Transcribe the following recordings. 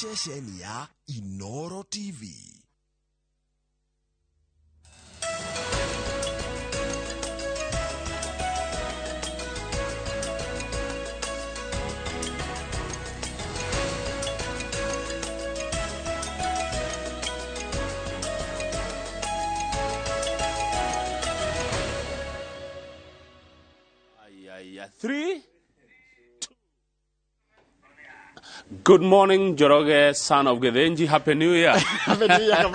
ceceni ya Inooro TV. Three. Good morning, Joroge, son of Gedenji. Happy New Year. Happy New Year,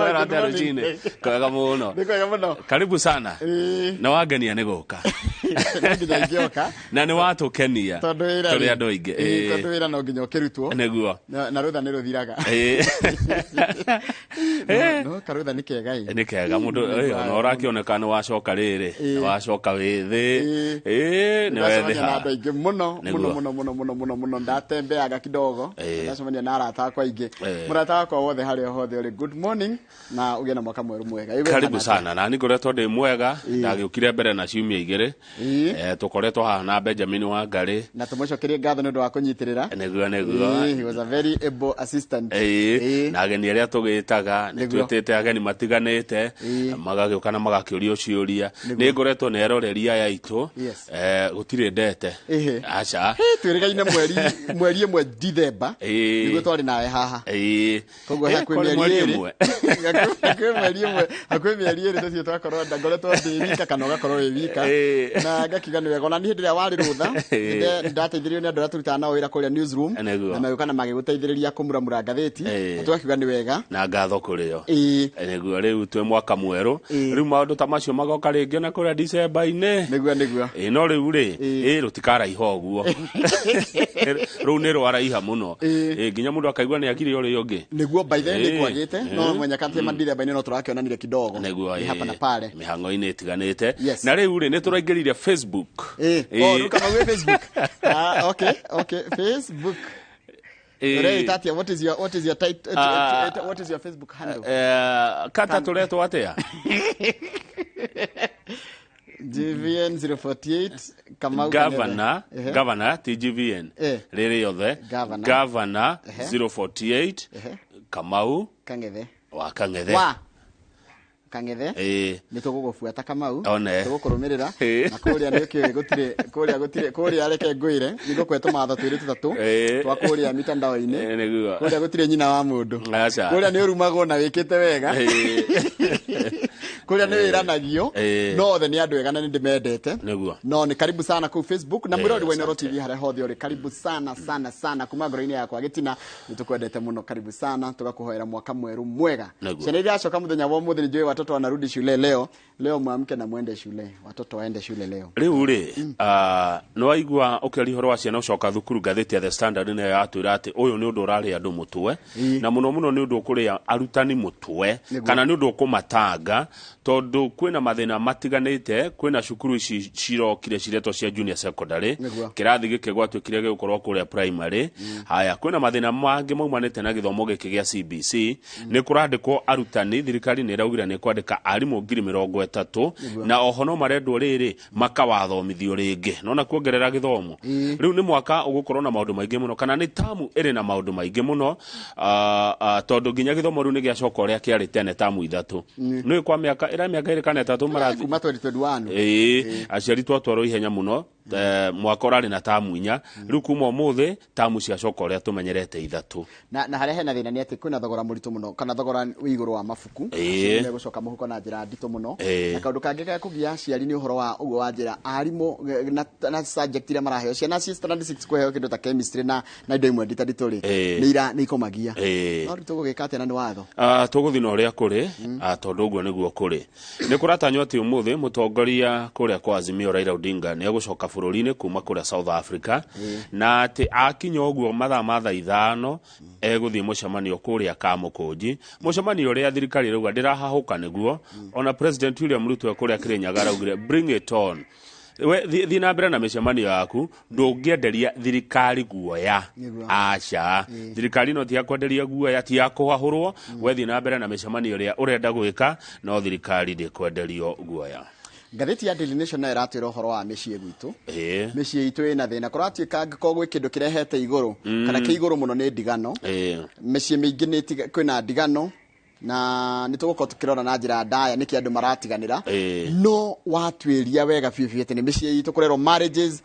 Kwega muno. Karibu sana. Na wagenia nĩ gũka. Na nĩ watũkenia. Tũrĩ andũ aingĩ. Tondũ wĩra no nginya ũkĩrutwo. Nĩguo. Na rũtha nĩ rũthiraga. No karũtha nĩ kega ĩ. Nĩ kega mũndũ ona ũrakĩoneka nĩ wacoka rĩrĩ. Wacoka wĩ thĩ. Nĩ wethĩ ha. Andũ aingĩ mũno ndatembeaga kidogo. Ndacemania na arata akwa aingĩ. Mũrata wakwa wothe harĩa hothe ũrĩ good morning na ũgĩe na mwaka mwerũ mwega. Karibu sana. Na ngoretwo ndĩ mwega. Ndagĩũkire mbere na ciumia igĩrĩ. Tũkoretwo haha na Benjamin wa Ngari. Na tũmũcokerie ngatho nĩ ũndũ wa kũnyitĩrĩra. Nĩguo. He was a very able assistant. Na ageni arĩa tũgĩtaga nĩ twĩtĩte ageni matiganĩte magagĩũka na magakĩũria ciũria. Nĩ ngoretwo nĩ eroreria ya itũ. Gũtirĩ ndete. Aca. Twĩrĩgaine mweri ĩmwe December. Nĩguo twarĩ nawe haha. Koguo hakuhĩ mĩeri ĩmwe. Hakuhĩ mĩeri ĩrĩ tũcio twakorwo ngoretwo ndĩ wika kana ũgakorwo wĩ wika. Na ngakiuga nĩ wega ona niĩ hĩndĩ ĩrĩa warĩ rũtha ndateithĩrĩrio nĩ andũ arĩa tũrutaga nao wĩra kũrĩa newsroom na magĩũka na magĩgũteithĩrĩria kũmuramura ngathĩti. Tũgakiuga nĩ wega. Na ngatho kũrĩ o. Nĩguo rĩu twĩ mwaka mwerũ. Rĩu maũndũ ta macio magoka rĩngĩ na kũrĩa December-inĩ. Nĩguo. No rĩu rĩ rũtikaraiha ũguo. Rĩu nĩ rwaraiha mũno. Nginya mũndũ akaigua nĩ akiri ũrĩ ũngĩ. Nĩguo by the way kwagĩte no mwenya kati ma December-inĩ no tũrakĩonanire kidogo. Nĩguo hapa na pale. Mĩhango-inĩ ĩtiganĩte. Na rĩu rĩ nĩ tũraingĩrire Facebook. Kama we Facebook. Okay, Facebook. What is your title? What is your Facebook handle? Kata tuletwo atia? GVN 048 Kamau Governor TGVN rĩrĩ yothe Governor 048 Kamau wa Kang'ethe nĩ tũgũgũbuata Kamau tũgũkũrũmĩrĩra na kũrĩa nĩ kĩoĩ gũtirĩ kũrĩa areke ngwĩre nĩ gũkwetwo matho twĩrĩ tũtatũ twa kũrĩa mitandao-inĩ kũrĩa gũtirĩ nyina wa mũndũ kũrĩa nĩ ũrumagwo na wĩkĩte wega kũrĩa nĩ wĩranagio no othe nĩ andũ ega na nĩ ndĩmendete no nĩ karibu sana kũu Facebook na mwĩrori wa Inooro TV harĩa hothe ũrĩ karibu sana kuma ngoro-inĩ yakwa gĩtina nĩ tũkwendete mũno karibu sana tũgakũhoera mwaka mwerũ mwega ciana iria acoka mũthenya wa ũmũthĩ nĩ njũĩ watoto wanarudi shule leo mwamke na mwende shule watoto waende shule leo rĩu rĩ no waigua ũkĩaria ũhoro wa ciana ũcoka thukuru ngathĩti ya The Standard nĩ yatwĩra atĩ ũyũ nĩ ũndũ ũrarĩa andũ mũtwe na mũno nĩ ũndũ ũkũrĩa arutani mũtwe kana nĩ ũndũ ũkũmatanga tondũ kwĩna mathĩna matiganĩte kwĩna cukuru ici cirokire ciretwo cia junior secondary kĩrathi gĩkĩ gwatuĩkire gĩgũkorwo kũrĩa primary haya kwĩna mathĩna mangĩ maumanĩte na gĩthomo gĩkĩ gĩa CBC nĩ kũrandĩkwo arutani thirikari nĩ ĩraugire nĩ kwandĩka arimũ 30,000 na oho no marendwo rĩrĩ makawathomithio rĩngĩ nona kuongerera gĩthomo rĩu nĩ mwaka ũgũkorwo na maũndũ maingĩ mũno kana nĩ tamu ĩrĩ na maũndũ maingĩ mũno tondũ nginya gĩthomo rĩu nĩ gĩacoka ũrĩa kĩarĩ tene tamu ithatũ nĩ kwa mĩaka ĩrĩ kana ĩtatũ marathi kuma 2021 aciari twatwarwo ihenya mũno mwaka ũrarĩ na tamu 4 rĩu kuma ũmũthĩ tamu ciacoka ũrĩa tũmenyerete ithatũ na harĩa hena thĩna nĩ atĩ kwĩna thogora mũritũ mũno kana thogora wĩ igũrũ wa mabuku nĩ gũcoka mũhuko na njĩra nditũ mũno na kaũndũ kangĩ ga kũgia aciari nĩ ũhoro wa ũguo wa njĩra arimũ na subject iria maraheo ciana ci standard 6 kũheo kĩndũ ta chemistry na indo imwe nditũ rĩ nĩ ikomagia no tũgũgĩka atĩ na nĩ watho tũgũthiĩ na ũrĩa kũrĩ tondũ ũguo nĩguo kũrĩ nĩ kũratanywo atĩ ũmũthĩ mũtongoria kũrĩa kwa Azimio Raila Odinga nĩ egũcoka bũrũri-inĩ kuma kũrĩa South Africa na atĩ akinya ũguo mathaa ma thaa 5 egũthiĩ mũcemanio kũrĩa Kamũkũnji mũcemanio ũrĩa thirikari rauga ndĩrahahũka nĩguo ona President William Ruto kũrĩa Kĩrĩnyaga raugire bring it on we thiĩ na mbere na mĩcemanio yaku ndũngĩenderia thirikari guoya aca thirikari no ti yakwenderia guoya ti yakũhahũrwo we thiĩ na mbere na mĩcemanio ĩrĩa ũrenda gwĩka no thirikari ndĩkwenderio guoya ngatheti ya Daily Nation na iratwira uhoro wa mĩciĩ gwitũ mĩciĩ itu ina thina kuratuika ngĩkorwo gwĩ kĩndũ kĩrehete igũrũ kana kĩ igũrũ mũno nĩ ndigano mĩciĩ mĩingĩ nĩ kwĩna ndigano na nĩtũgũkorwo tukirona na njĩra ndaya nĩkĩ andũ maratiganĩra no watwĩria wega biũ ati nĩ mĩciĩ itu kurerwo marriages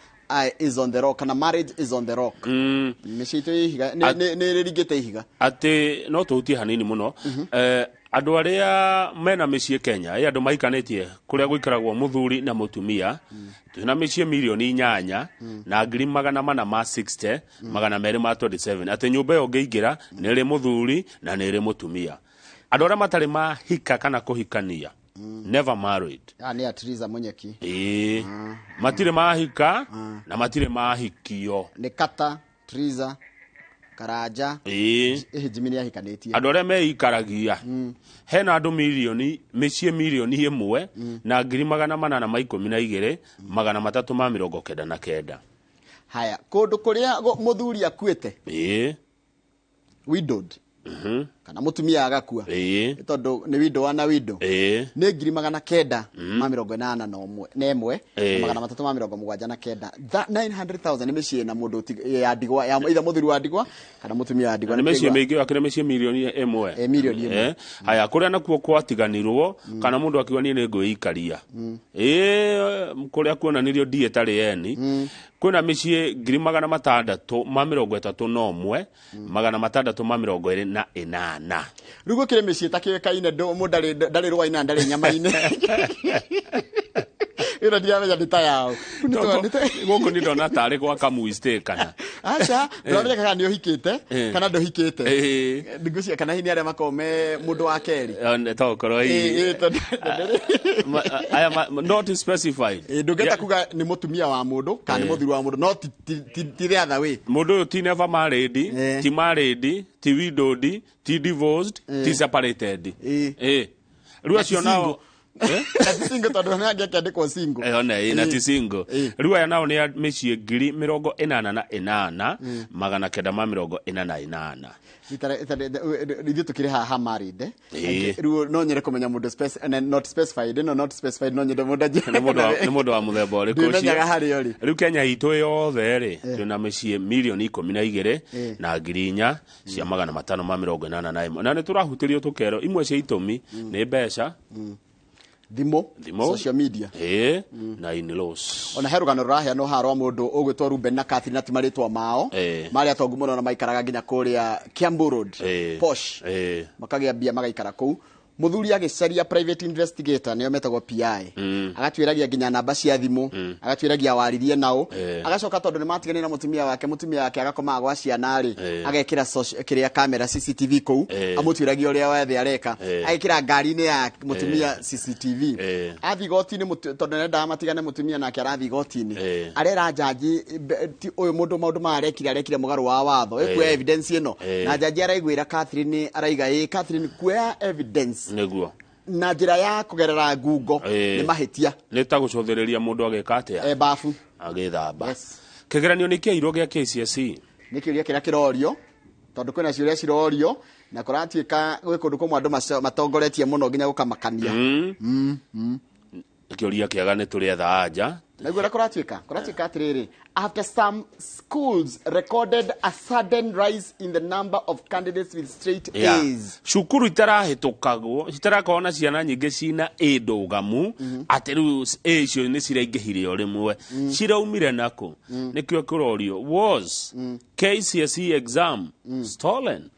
is on the rock kana marriage is on the rock mĩciĩ itu ihiga nĩ ringĩte ihiga ati no tũhutie hanini mũno andũ arĩa mena mĩciĩ Kenya andũ maikanĩtie kũrĩa gũikaragwo mũthuri na mũtumia twĩna mĩciĩ milioni 8 na ngiri 460 227 ati nyũmba ĩyo ngĩingĩra nĩ ĩrĩ mũthuri na nĩ ĩrĩ mũtumia andũ arĩa matarĩ mahika kana kũhikania never married nĩ Atriza Munyeki matirĩ mahika na matirĩ mahikio nĩ Kata Triza Karanja Jimini ahikanĩtie andũ arĩa meikaragia hena andũ mĩciĩ milioni 1 na ngiri 412 399 haya kũndũ kũrĩa mũthuri akuĩte widowed kana mutumia agakua tondu ni widow na widow ni ngiri 981 na 379 900,000 ni mĩciĩ na mũndũ ya ndigwa ya either mũthuri wa ndigwa kana mutumia wa ndigwa ni mĩciĩ mĩingĩ akĩrĩ mĩciĩ milioni 1 milioni 1 haya kũrĩa nakuo kwatiganirwo kana mũndũ akiuga nie nĩ ngwĩikaria kũrĩa kuonanirio ndie tarĩ eni kwĩna mĩciĩ ngiri 631 628 rugo kire mĩciĩ takĩkaine mũndũ ndarĩ rũaina ndarĩ nyama-inĩ ira ndiamenya ndita yao gũkũ nĩ ndona tarĩ gwa kamũiste kana acha ndĩrona kana nĩ ũhikĩte kana ndũhikĩte ndigucia kana hinya arĩa makome mũndũ wa keri tokorwo not specified ndũngĩta kuga nĩ mũtumia wa mũndũ kana nĩ mũthuri wa mũndũ no ti the other way mũndũ ũyũ ti never married ti married ti widowed ti divorced ti separated rĩu acio nao single tondu na ngeke ndikwo single na ti single rĩu aya nao nĩ mĩciĩ ngiri 88 948 ithuĩ tukire haha married rĩu no nyere kũmenya mũndũ not specified no nyende nĩ mũndũ wa mũthemba ũrĩkũ ũcio rĩu Kenya itũ yothe rĩ twĩna mĩciĩ milioni 12 na ngiri 4 cia 581 na nĩ tũrahutĩrio tũkero imwe cia itũmi nĩ mbeca thimo social media na in-laws ona herugano rurahia no harwa mundu ugwitwo Ruben na Catherine ati maritwa mao mari atongu muno na maikaraga nginya kuria Kiambu Road posh makagia bia magaikara kuu muthuri agicaria private investigator niyo metagwo PI agatwiragia nginya namba cia thimu agatwiragia waririe nao agacoka tondu ni matigani na mutumia wake agakoma gwa ciana ri agekira kiria camera CCTV kou amutwiragia uria wethe areka agekira ngari-ini ya mutumia CCTV athi goti-ini tondu nenda matigane mutumia nake arathi goti-ini arera jaji uyu mundu maundu arekire mugaru wa watho ekwe evidence ino na jaji araigwira Catherine araiga Catherine kwe evidence neguo na njĩra ya kugerera ngungo nĩ mahĩtia nĩ ta gũcothereria mũndũ ageka atĩa bafu agĩthamba kĩgeranio nĩ kĩairwo gĩa KCSE nĩ kĩũria kĩrĩa kĩrorio tondũ kwĩna ciũria cirorio na kũratuĩka gwĩ kũndũ kũmwe andũ matongoretie mũno nginya gũkamakania kĩũria kĩaga nĩ tũrĩetha anja naguo kũratuĩka atĩrĩrĩ after some schools recorded a sudden rise in the number of candidates with straight A's cukuru itarahĩtũkagwo citarakorwo na ciana nyingĩ cina A ndũgamu atĩ rĩu A icio nĩ ciraingĩhire o rĩmwe ciraumire nako nĩkĩo kũrorio was KCSE exam stolen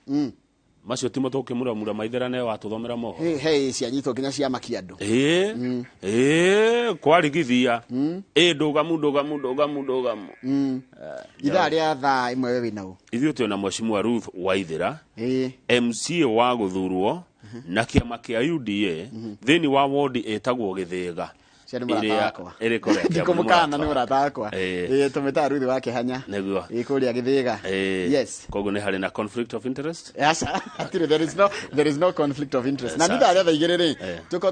macio timo tũkĩmuramura maitherane watũthomera moho cianyitwo nginya cia makiandũ kwarigithia ndũgamu ithaa rĩa thaa imwe we wĩna ũ ithuĩ twĩna Mheshimiwa Ruth Waithĩra MCA wa gũthurwo na kĩama kĩa UDA thĩinĩ wa wodi ĩtagwo Gĩthĩga ndikumukana nĩ mũrata wakwa tũmĩtaga Ruth wa Kĩhanya kũrĩa Gĩthĩga yes koguo nĩ harĩ na conflict of interest there is no conflict of interest na nitha rĩa igĩrĩ tũko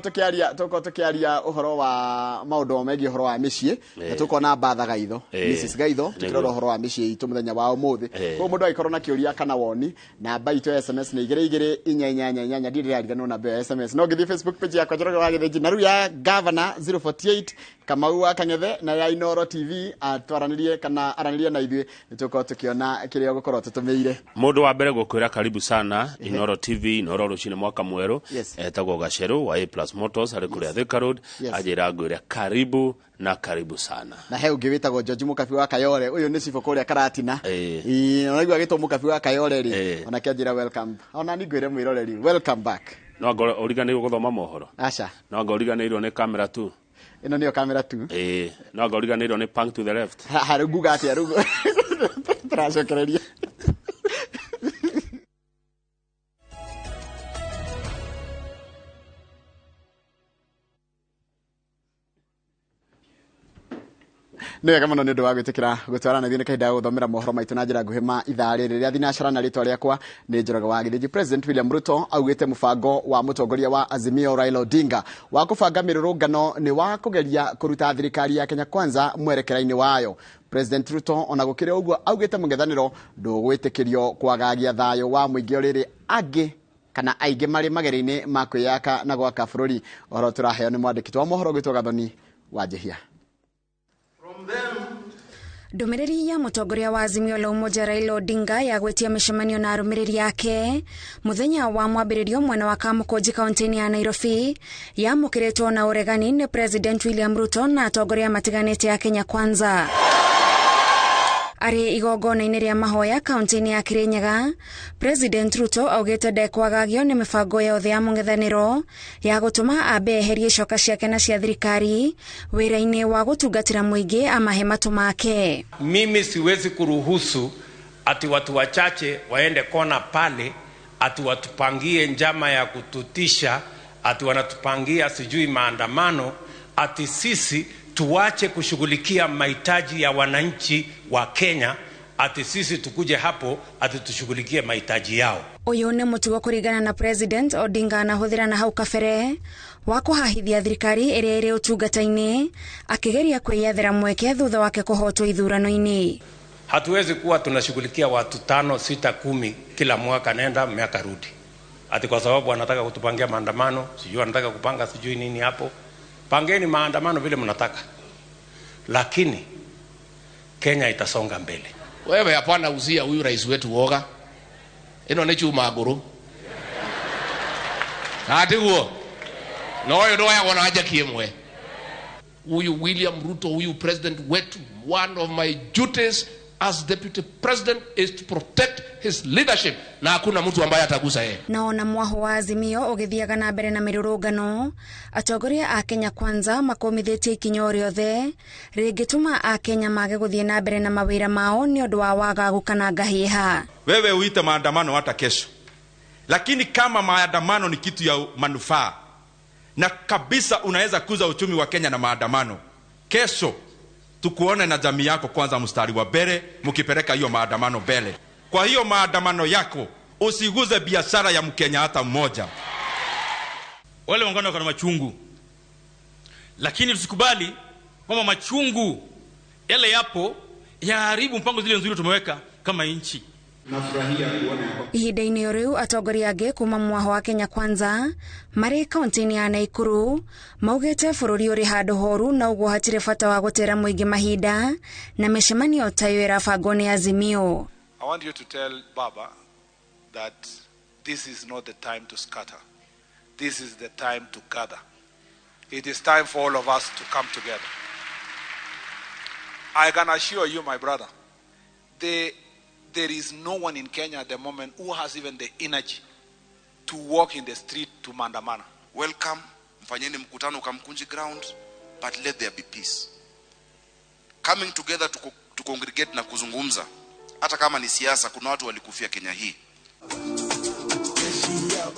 tũkĩaria ũhoro wa maũndũ megiĩ ũhoro wa mĩciĩ na tũkona Mbatha Gaitho Mrs Gaitho tũkĩrora ũhoro wa mĩciĩ itũ mũthenya wa ũmũthĩ koguo mũndũ agĩkorwo na kĩũria kana woni namba itũ ya SMS nĩ 22888 ndirĩ rĩariganwo namba ya SMS no gĩthiĩ Facebook page yakwa Njoroge wa Gĩthĩnji na rĩu ya governor 48 Kamau wa Kangethe na ya Inooro TV atwaranirie kana aranirie na ithuĩ nĩtũkorwo tũkĩona kĩrĩa gũkorwo tũtũmĩire. Mũndũ wa mbere gũkwĩra karibu sana Inooro TV Inooro rũcinĩ mwaka mwerũ etagwo Gaceru wa A+ Motors arĩ kũrĩa Thika Road ajĩra ngwĩra karibu na karibu sana. Na he ũngĩ wĩtagwo George Mũkabi wa Kayole ũyũ nĩ cibũ kũrĩa Karatina. Ũnaigua gĩtwo Mũkabi wa Kayole rĩ ona kĩanjĩra welcome. Ona nĩ ngwĩre mwĩroreri welcome back. No ngo origanĩirwo gũthoma mohoro. Aca. No ngo origanĩirwo nĩ camera tu. Ino niyo camera tu. No ngo origanĩirwo nĩ punk to the left. Harũ nguga atĩa rũgo. Turacokereria. Nĩwega mũno nĩ ũndũ wa gwĩtĩkĩra gũtwarana thĩinĩ kahinda gũthomera mohoro maitũ na njĩra nguhĩ ma ithaa rĩrĩ rĩa thinacara na rĩtwa rĩakwa nĩ Njoroge wa Gĩthĩnji. President William Ruto augĩte mũbango wa mũtongoria wa Azimio Raila Odinga wa kũbanga mĩrũrũngano nĩ wa kũgeria kũruta thirikari ya Kenya Kwanza mwerekera-inĩ wayo. President Ruto ona gũkĩrĩ ũguo augĩte mũng'ethanĩro ndũgwĩtĩkĩrio kwagagia thayũ wa mũingĩ rĩrĩ angĩ kana aingĩ marĩ magerio-inĩ ma kwĩyaka na gwaka bũrũri. Ũhoro tũraheo nĩ mwandĩki wa mohoro gwĩtwo Gathoni wa Njihia. Ndũmĩrĩri ya mũtongoria wa Azimio la Umoja Raila Odinga ya gwetia mĩcemanio na arũmĩrĩri yake mũthenya wa mwambĩrĩrio mwena wa Kamukunji kaunti-inĩ ya Nairobi yamũkĩrĩtwo na ũregani nĩ President William Ruto na atongoria matiganĩte ya Kenya Kwanza. Arĩ igongona-inĩ rĩa mahoya kaunti-inĩ ya Kirinyaga, President Ruto augĩte ndekwagagio nĩ mĩbango yothe ya mũng'ethanĩro ya gũtũma ambe eherie coka ciake na cia thirikari wĩra-inĩ wa gũtungatĩra mũingĩ amahe matu make. Mimi siwezi kuruhusu ati watu wachache waende kona pale ati watupangie njama ya kututisha, ati wanatupangia sijui maandamano, ati sisi tuwache kushughulikia mahitaji ya wananchi wa Kenya, ati sisi tukuje hapo ati tushughulikie mahitaji yao. Uyu nĩ mũtugo kũringana na President Odinga anahũthĩra na hau kabere wa kũhahithia thirikari ĩrĩa ĩrĩ ũtungata-inĩ akĩgeria kwĩyethera mweke thutha wake kũhotwo ithurano-inĩ. Hatuwezi kuwa tunashughulikia watu 5, 6, 10 kila mwaka nenda miaka rudi, ati kwa sababu wanataka kutupangia maandamano, sijui wanataka kupanga sijui nini hapo. Pangeni maandamano vile mnataka, lakini Kenya itasonga mbele. Wewe hapana uzia huyu rais wetu woga. Ino ni chuma nguru. Ati huo. No ndo yako na haja kiemwe. Huyu William Ruto, huyu president wetu, one of my duties as deputy president is to protect his leadership, na hakuna mtu ambaye atagusa yeye. Naona mwaho wa Azimio ũgĩthiaga na mbere na mĩrũrũngano, atongoria a Kenya Kwanza makomithĩtie ikinya rĩothe rĩngĩtũma a Kenya mage gũthiĩ na mbere na mawĩra mao nĩ ũndũ wa wagagu kana ngahĩha. Wewe uite maandamano hata kesho, lakini kama maandamano ni kitu ya manufaa na kabisa unaweza kuza uchumi wa Kenya na maandamano, kesho tukuone na jamii yako kwanza mstari wa mbele mkipeleka hiyo maandamano mbele. Kwa hiyo maandamano yako usiguze biashara ya Mkenya hata mmoja. Wale wangana kwa machungu, lakini tusikubali kwamba machungu yale yapo yaharibu mpango zile nzuri tumeweka kama nchi. Nafurahia kuona ihinda-inĩ rĩu atongoria angĩ kuma mwaho wa Kenya Kwanza marĩ kaunti-inĩ ya Naikuru maugĩte bũrũri ũrĩ handũ horu na ũguo hatirĩ bata wa gũtera mũingĩ mahinda na mĩcemanio ta ĩyo ĩrabangwo nĩ Azimio. I want you to tell Baba that this is not the time to scatter. This is the time to gather. It is time for all of us to come together. I can assure you, my brother, there is no one in Kenya at the moment who has even the energy to walk in the street to maandamana. Welcome, mfanyeni mkutano Kamkunji ground, but let there be peace. Coming together to congregate na kuzungumza, hata kama ni siasa, kuna watu walikufia Kenya hii.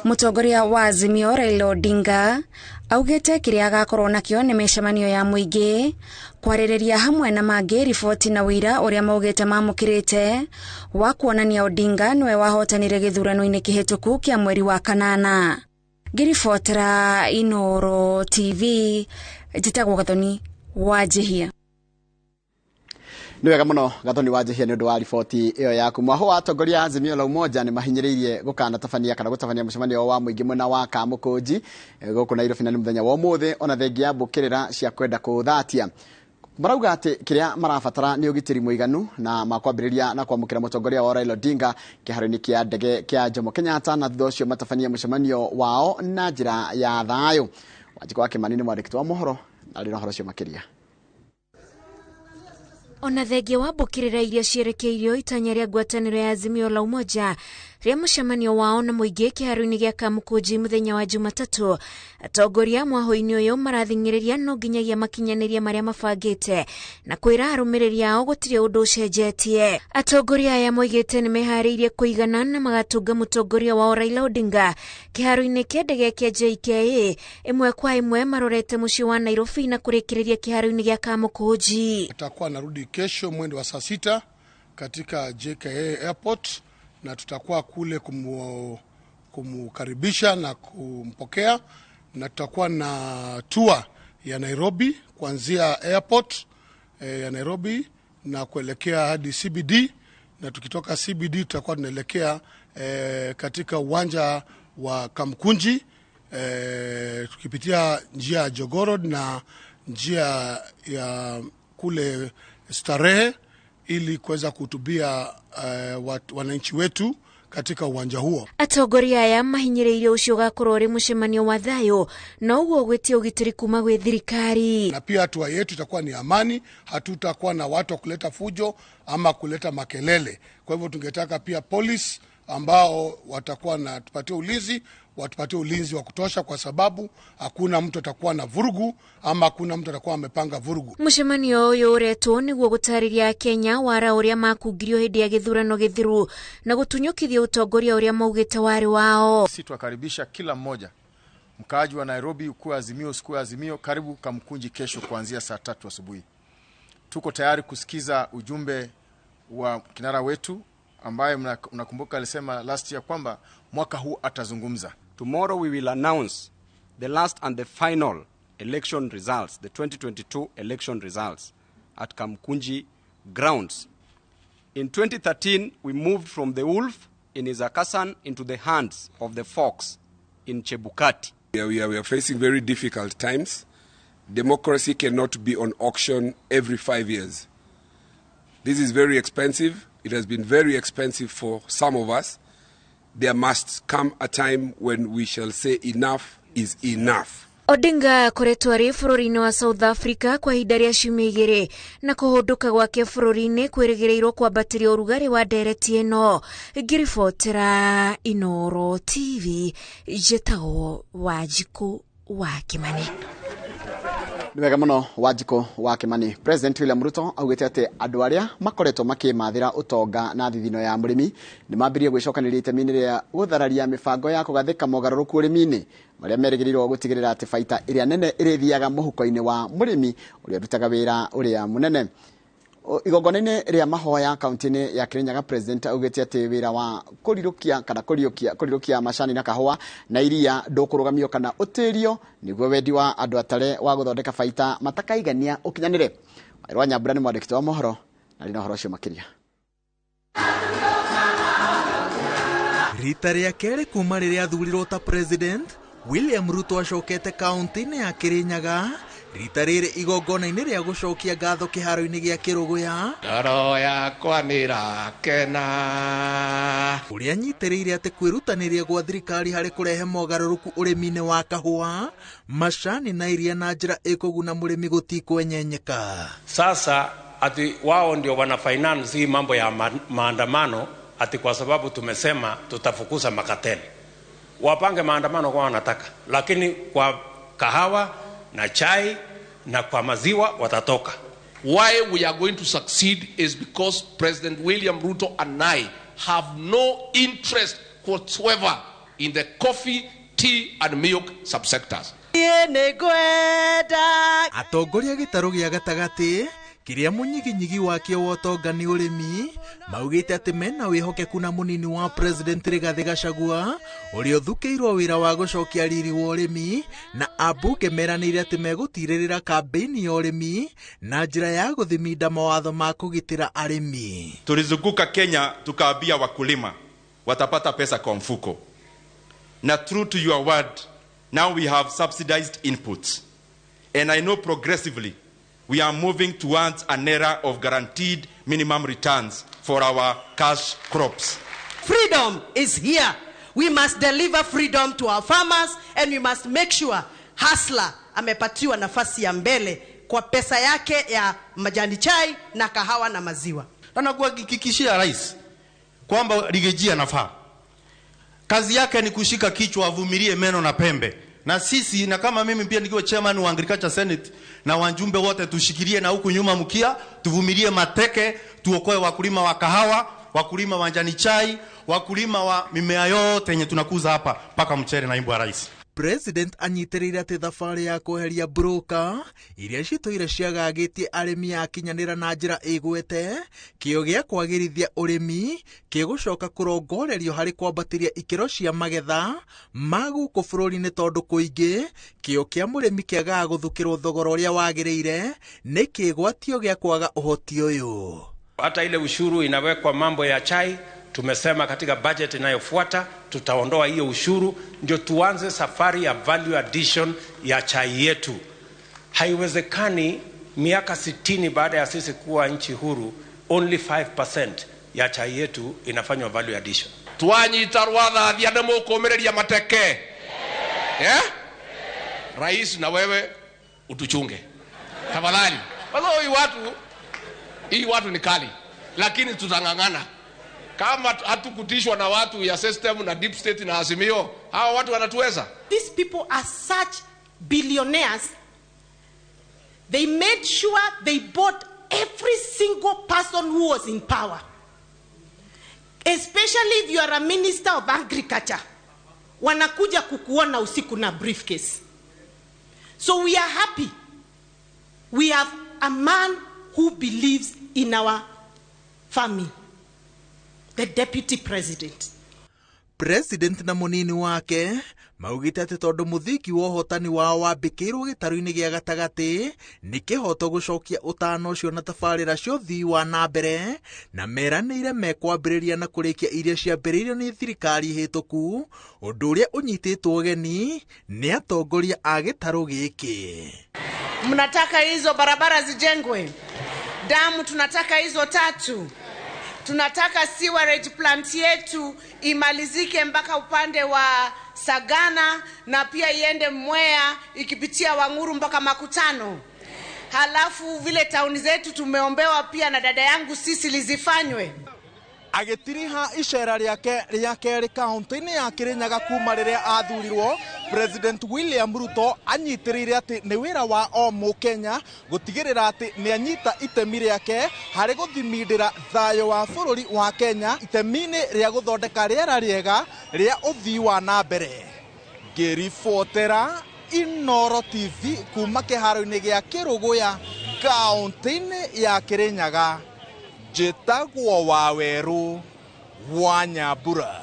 Mũtongoria wa Azimio Raila Odinga augĩte kĩrĩa agakorwo nakĩo nĩ mĩcemanio ya mũingĩ kwarĩrĩria hamwe na mangĩ riboti na wĩra ũrĩa maugĩte mamũkĩrĩte wa kuonania Odinga nĩwe wahotanire gĩthurano-inĩ kĩhĩtũku kĩa mweri wa kanana. Ngĩribotera Inooro TV, njĩtagwo Gathoni wa Njihia. Ni wega muno gathoni wanjihia ni undu wa riboti iyo yaku. Mwaho wa atongoria Azimio la Umoja ni mahinyiriirie gukana tabania kana gutabania mucemanio wa muingi mwena wa Kamukunji guku Nairobi na ni muthenya wa umuthi ona thengia mbukirira cia kwenda kuthatia. Marauga ati kiria marabatara ni ugitiri muiganu na makwambiriria na kwamukira mutongoria wa Raila Odinga kiharoini kia ndege kia Jomo Kenyatta na thutha ucio matabania mucemanio wao na njira ya thayo. Wanjiko wake manini mwandikitwa mohoro na rino horo cio makiria. Ona thengia wa mbukirira iria cierekeirio itanya ria ngwataniro ya Azimio la Umoja ria mucemanio wao na muingi kiharoini gia Kamukunji muthenya wa Jumatatu, atongoria mwaho-ini uyu marathingiriria no nginyagia makinyaniria maria mabangite na kwira arumiriri ao gutiri undu ucenjetie. Atongoria aya moigite ni mehariirie kuigana na magatunga mutongoria wa Raila Odinga kiharoini kia ndege kia JKA imwe kwa imwe marorete mucii wa Nairobi na kurikiriria kiharoini gia Kamukunji. Atakuwa narudi kesho mwendo wa saa 6 katika JKA Airport na tutakuwa kule kumkaribisha na kumpokea, na tutakuwa na tour ya Nairobi kuanzia airport ya Nairobi na kuelekea hadi CBD, na tukitoka CBD tutakuwa tunaelekea katika uwanja wa Kamukunji tukipitia njia ya Jogoo Road na njia ya kule Starehe ili kuweza kuhutubia wananchi wetu katika uwanja huo. Atongoria aya mahinyiriirie ucio gakorwo ri mucemanio wa thayo na uguo gwitia ugitiri kuma gwi thirikari. Na pia hatua yetu itakuwa ni amani, hatutakuwa na watu wa kuleta fujo ama kuleta makelele. Kwa hivyo tungetaka pia polisi ambao watakuwa na tupatie ulinzi, watupatie ulinzi wa kutosha, kwa sababu hakuna mtu atakuwa na vurugu ama hakuna mtu atakuwa amepanga vurugu. Mucemanio uyu uretwo niguo gutariria Kenya wara uria makungirio hindi ya githurano githiru na gutunyukithia utongoria uria maugite wari wao. Sisi tuwakaribisha kila mmoja, mkaaji wa Nairobi, ukue Azimio usikue Azimio, karibu Kamukunji kesho kuanzia saa 3 asubuhi. Tuko tayari kusikiza ujumbe wa kinara wetu ambaye mnakumbuka alisema last year kwamba mwaka huu atazungumza. Tomorrow we will announce the last and the final election results, the 2022 election results at Kamukunji grounds. In 2013, we moved from the wolf in Izakasan into the hands of the fox in Chebukati. We are facing very difficult times. Democracy cannot be on auction every 5 years. This is very expensive. It has been very expensive for some of us. There must come a time when we shall say enough is enough. Odinga koretwo ari bururi-ini wa South Africa kwa ihinda ria ciumia igiri na kuhunduka gwake bururi-ini kwirigirirwo kwambatiria urugari wa ndereti ino. Ngiribotera Inooro TV, njitagwo Wanjiko wa Kimani. Ni wega muno Wanjiko wa Kimani. President William Ruto augite ati andu aria makoretwo makimathira utonga na thithino ya murimi ni mambirie gwicokaniria itemi-ini ria guthararia mibango ya kugathika mogaruruku urimi-ini maria merigirirwo gutigirira ati baita iria nene irithiaga muhuko-ini wa murimi uria rutaga wira uria munene. Igongona-ini ria mahoya kaunti-ini ya Kirinyaga, President augite ati wira wa kurirukia kana kurirukia macani na kahua na iria ndukurugamio kana utirio niguo wendi wa andu atare wa guthondeka baita matakaigania ukinyanire. Wairwa Nyambura ni mwandikiti wa mohoro na rino horo cio makiria. Rita ria keri kuma riria athurirwo ta President, William Ruto acokete kaunti-ini ya Kirinyaga. Rita riri igongona-ini ria gucokia ngatho kiharo-ini gia Kiruguya. Ngoro yakwa nirakena. Uria nyitiriire ati kwirutaniria gwa thirikari hari kurehe mogaruruku urimi-ini wa kahua, macani na iria na njira ikuguna murimi gutikwenyenyeka. Sasa ati wao ndio wana finance hii mambo ya maandamano, ati kwa sababu tumesema tutafukuza makateli. Wapange maandamano kwa wanataka, lakini kwa kahawa na chai na kwa maziwa watatoka. Why we are going to succeed is because President William Ruto and I have no interest whatsoever in the coffee, tea and milk subsectors. Atongoria gitaru gia gatagati kiria munyiginyigi wake wotonga ni urimi maugite ati mena wihokeku na munini wa president Rigathi Gachagua uria uthukiirwo wira wa gucokia riri wa urimi na ambunge meranire ati megutirĩrĩra kampeini ya urimi na njira ya guthiminda mawatho ma kugitira arimi. Tulizunguka Kenya tukaambia wakulima watapata pesa kwa mfuko. Na true to your word, now we have subsidized inputs. And I know progressively we are moving towards an era of guaranteed minimum returns for our cash crops. Freedom is here. We must deliver freedom to our farmers and we must make sure hustler amepatiwa nafasi ya mbele kwa pesa yake ya majani chai na kahawa na maziwa. Na nakuhakikishia rais kwamba Rigejia nafaa. Kazi yake ni kushika kichwa, avumilie meno na pembe. Na sisi na kama mimi pia nikiwa chairman wa Agriculture Senate na wajumbe wote tushikilie na huku nyuma mkia, tuvumilie mateke, tuokoe wakulima wa kahawa, wakulima wa majani chai, wakulima wa mimea yote yenye tunakuza hapa paka mchere na imbu wa rais. President anyitirire ati thabari ya kweheria broker iria citũire ciagagitie arimi akinyanira na njira igwete kĩo gĩa kwagĩrithia ũrĩmi kĩgũcoka kũrongorerio harĩ kwambatiria ikĩro cia magetha ma gũkũ bũrũri-inĩ tondũ kũingĩ kĩo kĩa mũrĩmi kĩagaga gũthukĩrwo thogora ũrĩa wagĩrĩire nĩ kĩgwatio gĩa kwaga ũhoti ũyũ. Hata ile ushuru inawekwa mambo ya chai, tumesema katika budget inayofuata tutaondoa hiyo ushuru ndio tuanze safari ya value addition ya chai yetu. Haiwezekani miaka 60 baada ya sisi kuwa nchi huru only 5% ya chai yetu inafanywa value addition. Twanyita rwatha thiane mukumireria mateke. Rais na wewe utuchunge. Tafadhali. Hii watu ni kali lakini tutangangana. Kama hatukutishwa na watu ya system na deep state na Azimio, hawa watu wanatuweza. These people are such billionaires. They made sure they bought every single person who was in power. Especially if you are a minister of agriculture. Wanakuja kukuona usiku na briefcase. So we are happy. We have a man who believes in our family. The deputy president. President na munini wake maugite ati tondu muthiki wa hotani wao wambikirwo gitaru-ini gia gatagati ni kihoto gucokia utano ucio na tabarira cio thii wa na mbere na meranire mekwambiriria na kurikia iria ciambiriirio ni thirikari hituku undu uria unyititwo geni ni atongoria a gitaru giki. Mnataka hizo barabara zijengwe, damu tunataka hizo 3. Tunataka sewerage plant yetu imalizike mpaka upande wa Sagana na pia iende Mwea ikipitia Wanguru mpaka Makutano. Halafu vile tauni zetu tumeombewa pia na dada yangu sisi lizifanywe. Agitiriha icera rĩa kerĩ kaunti-inĩ ya Kirinyaga kuma rĩrĩa athurirwo, President William Ruto anyitirĩire atĩ nĩ wĩra wa o Mũkenya gũtigĩrĩra atĩ nĩ anyita itemi rĩake harĩ gũthimindĩra thayũ wa bũrũri wa Kenya itemi-inĩ rĩa gũthondeka rĩera rĩega rĩa ũthii wa na mbere. Ngĩribotera Inooro TV kuma kĩharo-inĩ gĩa Kĩrũgũya kaunti-inĩ ya Kirinyaga. Jitagwo Waweru wa Nyambura.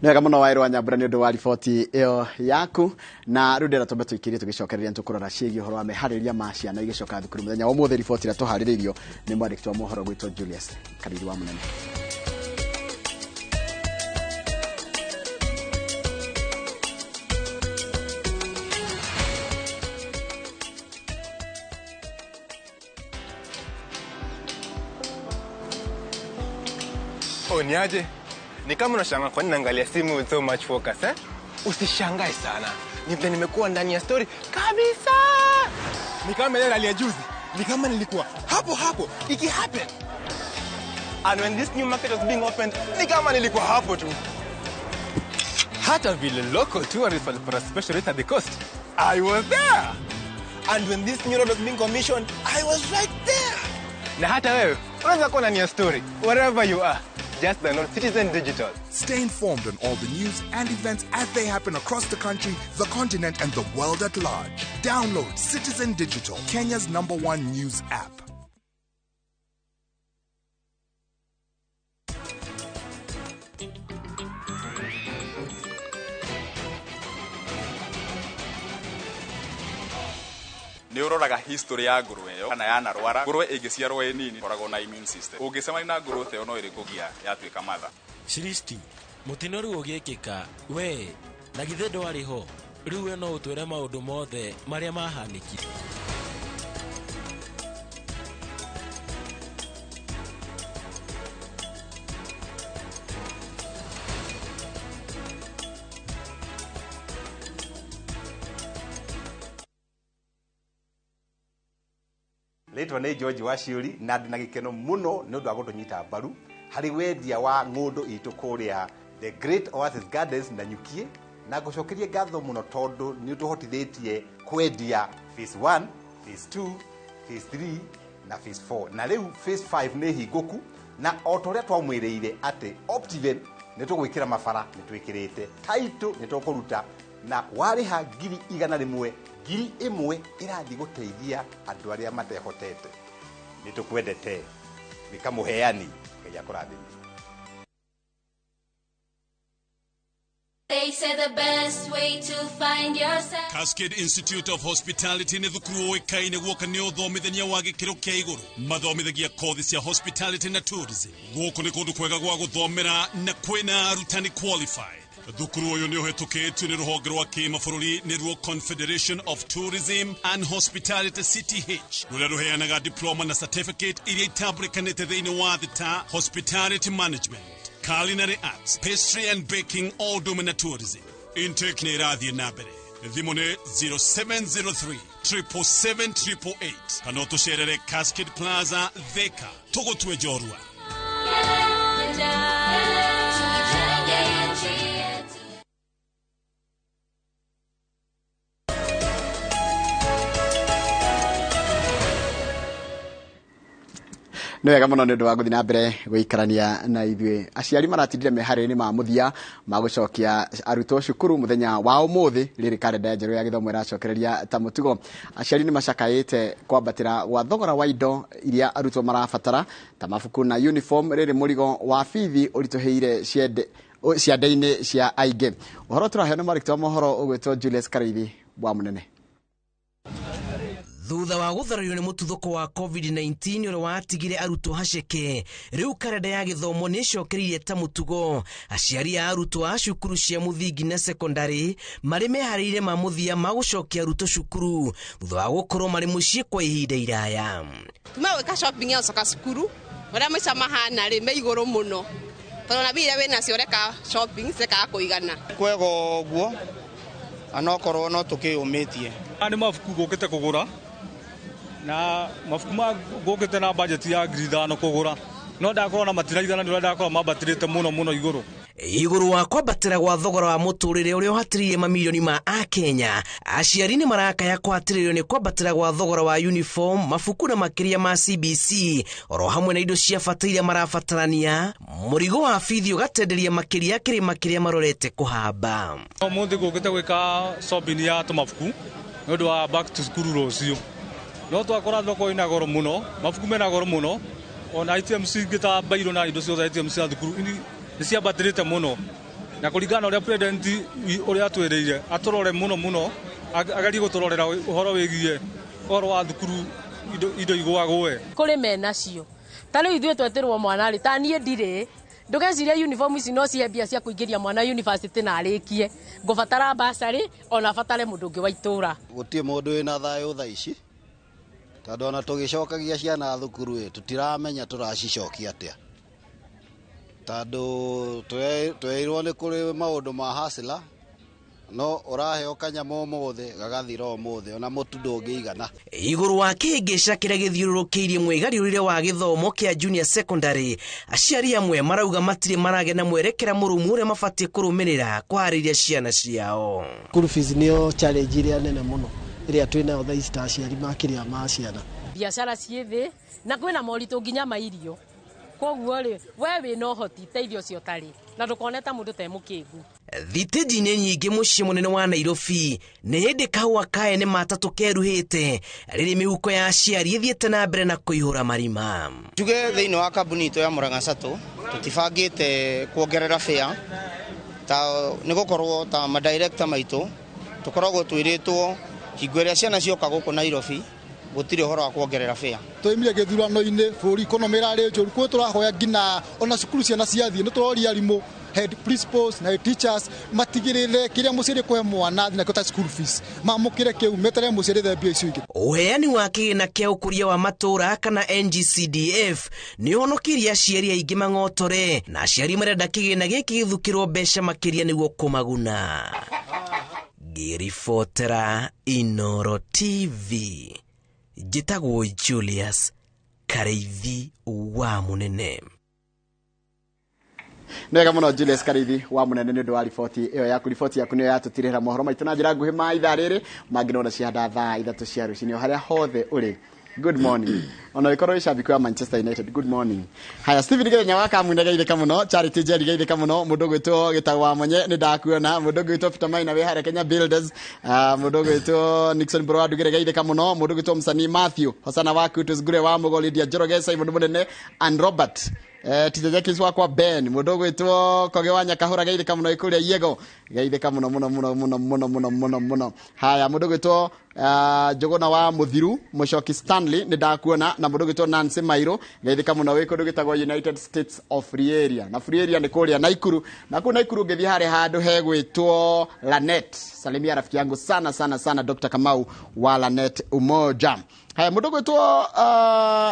Nega muno Waweru wa Nyambura ni undu wa riboti iyo yaku na rudera tombe tuikirie tugicokereria ntukurora ciegi horo wa mehariria ma ciana igicoka thukuru muthenya wa muthe riboti ira tuhariririo ni mwandiki wa mohoro gwitwo Julius Kariri wa Munene. Niaje? Ni kama unashangaa kwa nini naangalia simu with so much focus, eh? Usishangae sana. Nimekuwa ndani ya story kabisa. Ni kama ile ya juzi. Ni kama nilikuwa hapo iki happen. And when this new market was being opened, ni kama nilikuwa hapo tu. Hata vile local tourists for a special rate at the coast, I was there. And when this new road was being commissioned, I was right there. Na hata wewe unaweza kuwa ndani ya story wherever you are. Just download Citizen Digital. Stay informed on all the news and events as they happen across the country, the continent, and the world at large. Download Citizen Digital, Kenya's #1 news app. Ni uroraga history ya ngurwe yo kana yana rwara ngurwe ingiciarwo nini koragwo na immune system ungicemania na ngurwe te no iri kugia yatuika matha Shiristi mutino ru ugiekika we na githe ndwari ho riu no utwire maundu mothe maria mahaniki Letwa ni George Washiuri na ndina gikeno muno ni undu wa gutunyita mbaru hari wendia wa ngundu itu kuria the Great Oasis Gardens na Nyukie na gucokerie ngatho muno tondu ni utuhotithitie kwendia phase 1 phase 2 phase 3 na phase 4 na riu phase 5 ni hinguku na otoria twamwiriire ati Optiven ni tugwikira mabara ni twikirite title ni tukuruta na wariha ngiri 100 ngiri 1 irathi guteithia andu aria matehotete ni tukwendete bikamuheani ngai akurathime. They say the best way to find yourself. Cascade Institute of Hospitality ni thukuru oikaine guoka ni uthomithania wa gikiro kia iguru mathomithagia kothi cia hospitality na tourism. Guku ni kundu kwega gwa guthomera na kwina arutani qualified. Thukuru uyu ni uhetukitio ni ruhonge rwa kimabũrũri ni ruo Confederation of Tourism and Hospitality CTH ruria ruheanaga diploma na certificate iria itambulikanite thiini wa thĩ ta hospitality management, culinary arts, pastry and baking, all domain tourism. Intake ni irathie na mbere. Thimu ni 0703 777 kana utucerere Cascade Plaza Thika tugutwe njorua. Nĩ wega mũno nĩ ũndũ wa gũthiĩ na mbere gũikarania na ithuĩ. Aciari maratindire meharĩrĩria ma mũthia ma gũcokia arutwo cukuru mũthenya wa ũmũthĩ rĩrĩ karenda njerũ ya gĩthomo ĩracokereria ta mũtugo. Aciari nĩ macakaĩte kwambatĩra gwa thogora wa indo iria arutwo marabatara ta mabuku na uniform rĩrĩ mũrigo wa bithi ũritũhĩire ciande-inĩ cia aingĩ. Ũhoro tũraheo nĩ mwandĩki wa mohoro ũgwĩtwo Julius Karaithi wa Mũnene. Thutha wa gũtharario nĩ mũtuthũko wa COVID-19 ũrĩa watigire arutwo haceke, rĩu karenda ya gĩthomo nĩ ĩcokereirie ta mũtugo. Aciari a arutwo a cukuru cia mũthingi na secondary marĩ meharĩire ma mũthia ma gũcokia arutwo cukuru thutha wa gũkorwo marĩ mũciĩ kwa ihinda iraya. Tuma gwĩka shopping ya gũcoka cukuru ũrĩa maica mahana rĩ me igũrũ mũno tondũ na mbia wĩna cio reka shopping cikaga kũigana. Kwega ũguo anokorwo no tũkĩyũmĩtie. Nĩ mabuku gũkĩte kũgũra na mafuku gũkĩte na budget ya ngiri 5 kũgũra no ndakorwo na matiraithana nĩ ndakorwo mambatĩrĩte mũno igũrũ. Igũrũ wa kwambatĩra gwa thogora wa mũtũrĩre ũrĩa ũhatĩrĩirie mamirioni ma Akenya, aciari nĩ marakaya kwatĩrĩrio nĩ kwambatĩra gwa thogora wa uniform, mabuku na makĩria ma CBC oro hamwe na indo cia bata iria marabatarania. Mũrigo wa bithi ũgatenderia makĩria kĩrĩma kĩrĩa marorete kũhamba. Ũmũthĩ gũkĩte gwĩka shopping ya mabuku nĩ ũndũ wa back to school rũciũ. No twakora thoko ina goro muno, mabuku mena goro muno, ona ITMC gita bairo na indo ciothe ITMC ya thukuru ini nĩ ciambatĩrĩte muno. Na kũringana ũrĩa president ũrĩa atwereire atũrore muno agarie gũtũrorera ũhoro wĩgiĩ ũhoro wa thukuru indo igwagwe. Kũrĩ menacio. Ta rĩu ithuĩ tweterwo mwana rĩ ta niĩ ndirĩ. Ndugeciria uniform ici no ciambia cia kuingĩria mwana university na arĩkie. Ngũbatara basarĩ ona batare mũndũ ũngĩ wa itũra. Gũtirĩ mũndũ wĩna thayũ thaa ici. Tondũ ona tũgĩcokagia ciana thukuru tũtiramenya tũracicokia atĩa. Tondũ twerirwo nĩ kũrĩ maũndũ ma hasla no ũraheo kanyamũ ũmũthĩ gagathira ũmũthĩ ona mũtu ndũngĩigana. Igũrũ wa kĩhĩngĩca kĩrĩa gĩthiũrũrũkĩirie mwĩgariũrĩre wa gĩthomo kĩa junior secondary, aciari amwe marauga matirĩ maragĩa na mwerekera mũrũmu ũrĩa mabatiĩ kũrũmĩrĩra kũharĩria ciana ciao. School fees nĩyo challenge ĩrĩa nene mũno ĩrĩa twĩnayo thaa ici ta aciari makĩria ma ciana. Biacara ciĩ thĩ na kwĩna moritũ nginya ma irio. koguo ri we wi no hoti teithio cio tari na ndukoneta mundu te mukingu. Thitĩji-inĩ nyingĩ mũciĩ mũnene wa Nairobi nĩ hĩndĩ kahũa kaene matatũ keruhĩte rĩrĩ mĩhuko ya aciari ĩthiĩte na mbere na kũihũra marima. Tuge thĩinĩ wa kambuni itũ ya Murang'a Sacco tũtibangĩte kuongerera fare ta nĩ gũkorwo ta madirector maitũ tũkoragwo twĩrĩtwo hingo ĩrĩa ciana cioka gũkũ Nairobi gũtirĩ ũhoro wa kuongerera fare. Tũimire gĩthurano-inĩ bũrũri ikonomi ĩrarĩ njũru kwĩ tũrahoya nginya ona cukuru ciana ciathiĩ nĩ tũroria arimũ head principals na head teachers matigĩrĩre kĩrĩa mũciĩ kũhe mwana na kota school fees mamũkĩre kĩu metere mũciĩ thembia icio ingĩ. Ũheani wa kĩgĩna kĩa ũkũria wa matũũra kana NGCDF nĩ ũhonokirie aciari aingĩ mang'otore na aciari marenda kĩgĩna gĩkĩ gĩthukĩrwo mbeca makĩria nĩguo kũmaguna. Ngĩribotera Inooro TV, njĩtagwo Julius Kareithi wa Munene. Nega muno Julius Kareithi wa Munene nĩ ũndũ wa riboti ĩyo yaku. Riboti yaku nĩyo yatũtirĩra mohoro maitũ na njĩra nguhĩ ma ithaa rĩrĩ mangĩnona cianda thaa 3 cia rũcinĩ harĩa hothe ũrĩ. Good morning. Ona ikorwo icambiki wa Manchester United. Good morning. Haya, Steven Githenya waka munegeithĩka mũno, Charity Jerry geithĩka mũno, mũndũ gwĩtwo gĩtagwa Monye nĩ ndakuona, mũndũ gwĩtwo Peter Maina we hare Kenya Builders, mũndũ gwĩtwo Nixon Bro ndugire geithĩka mũno, mũndũ gwĩtwo Msanii Matthew, Hosana waku tuzgure wa Mogoli dia Njoroge Simon Munene and Robert tijajaki wakwa Ben, mũndũ gwĩtwo Koge wa Nyakahũra geithĩka mũno ikuria Yego geithĩka mũno mũno mũno mũno mũno mũno mũno mũno. Haya, mũndũ gwĩtwo Jogona wa Muthiru Mushoki Stanley nĩ ndakuona na mũndũ gwĩtwo Nancy Mairo geithĩka mũno wĩ kũndũ gĩtagwo United States of Free Area na Free Area nĩ kũrĩa Naikuru na kũ Naikuru ngĩthiĩ harĩa handũ hegwĩtwo Lanet. Salimia rafiki yangu sana sana sana Dr. Kamau wa Lanet Umoja. Haya, mũndũ gwĩtwo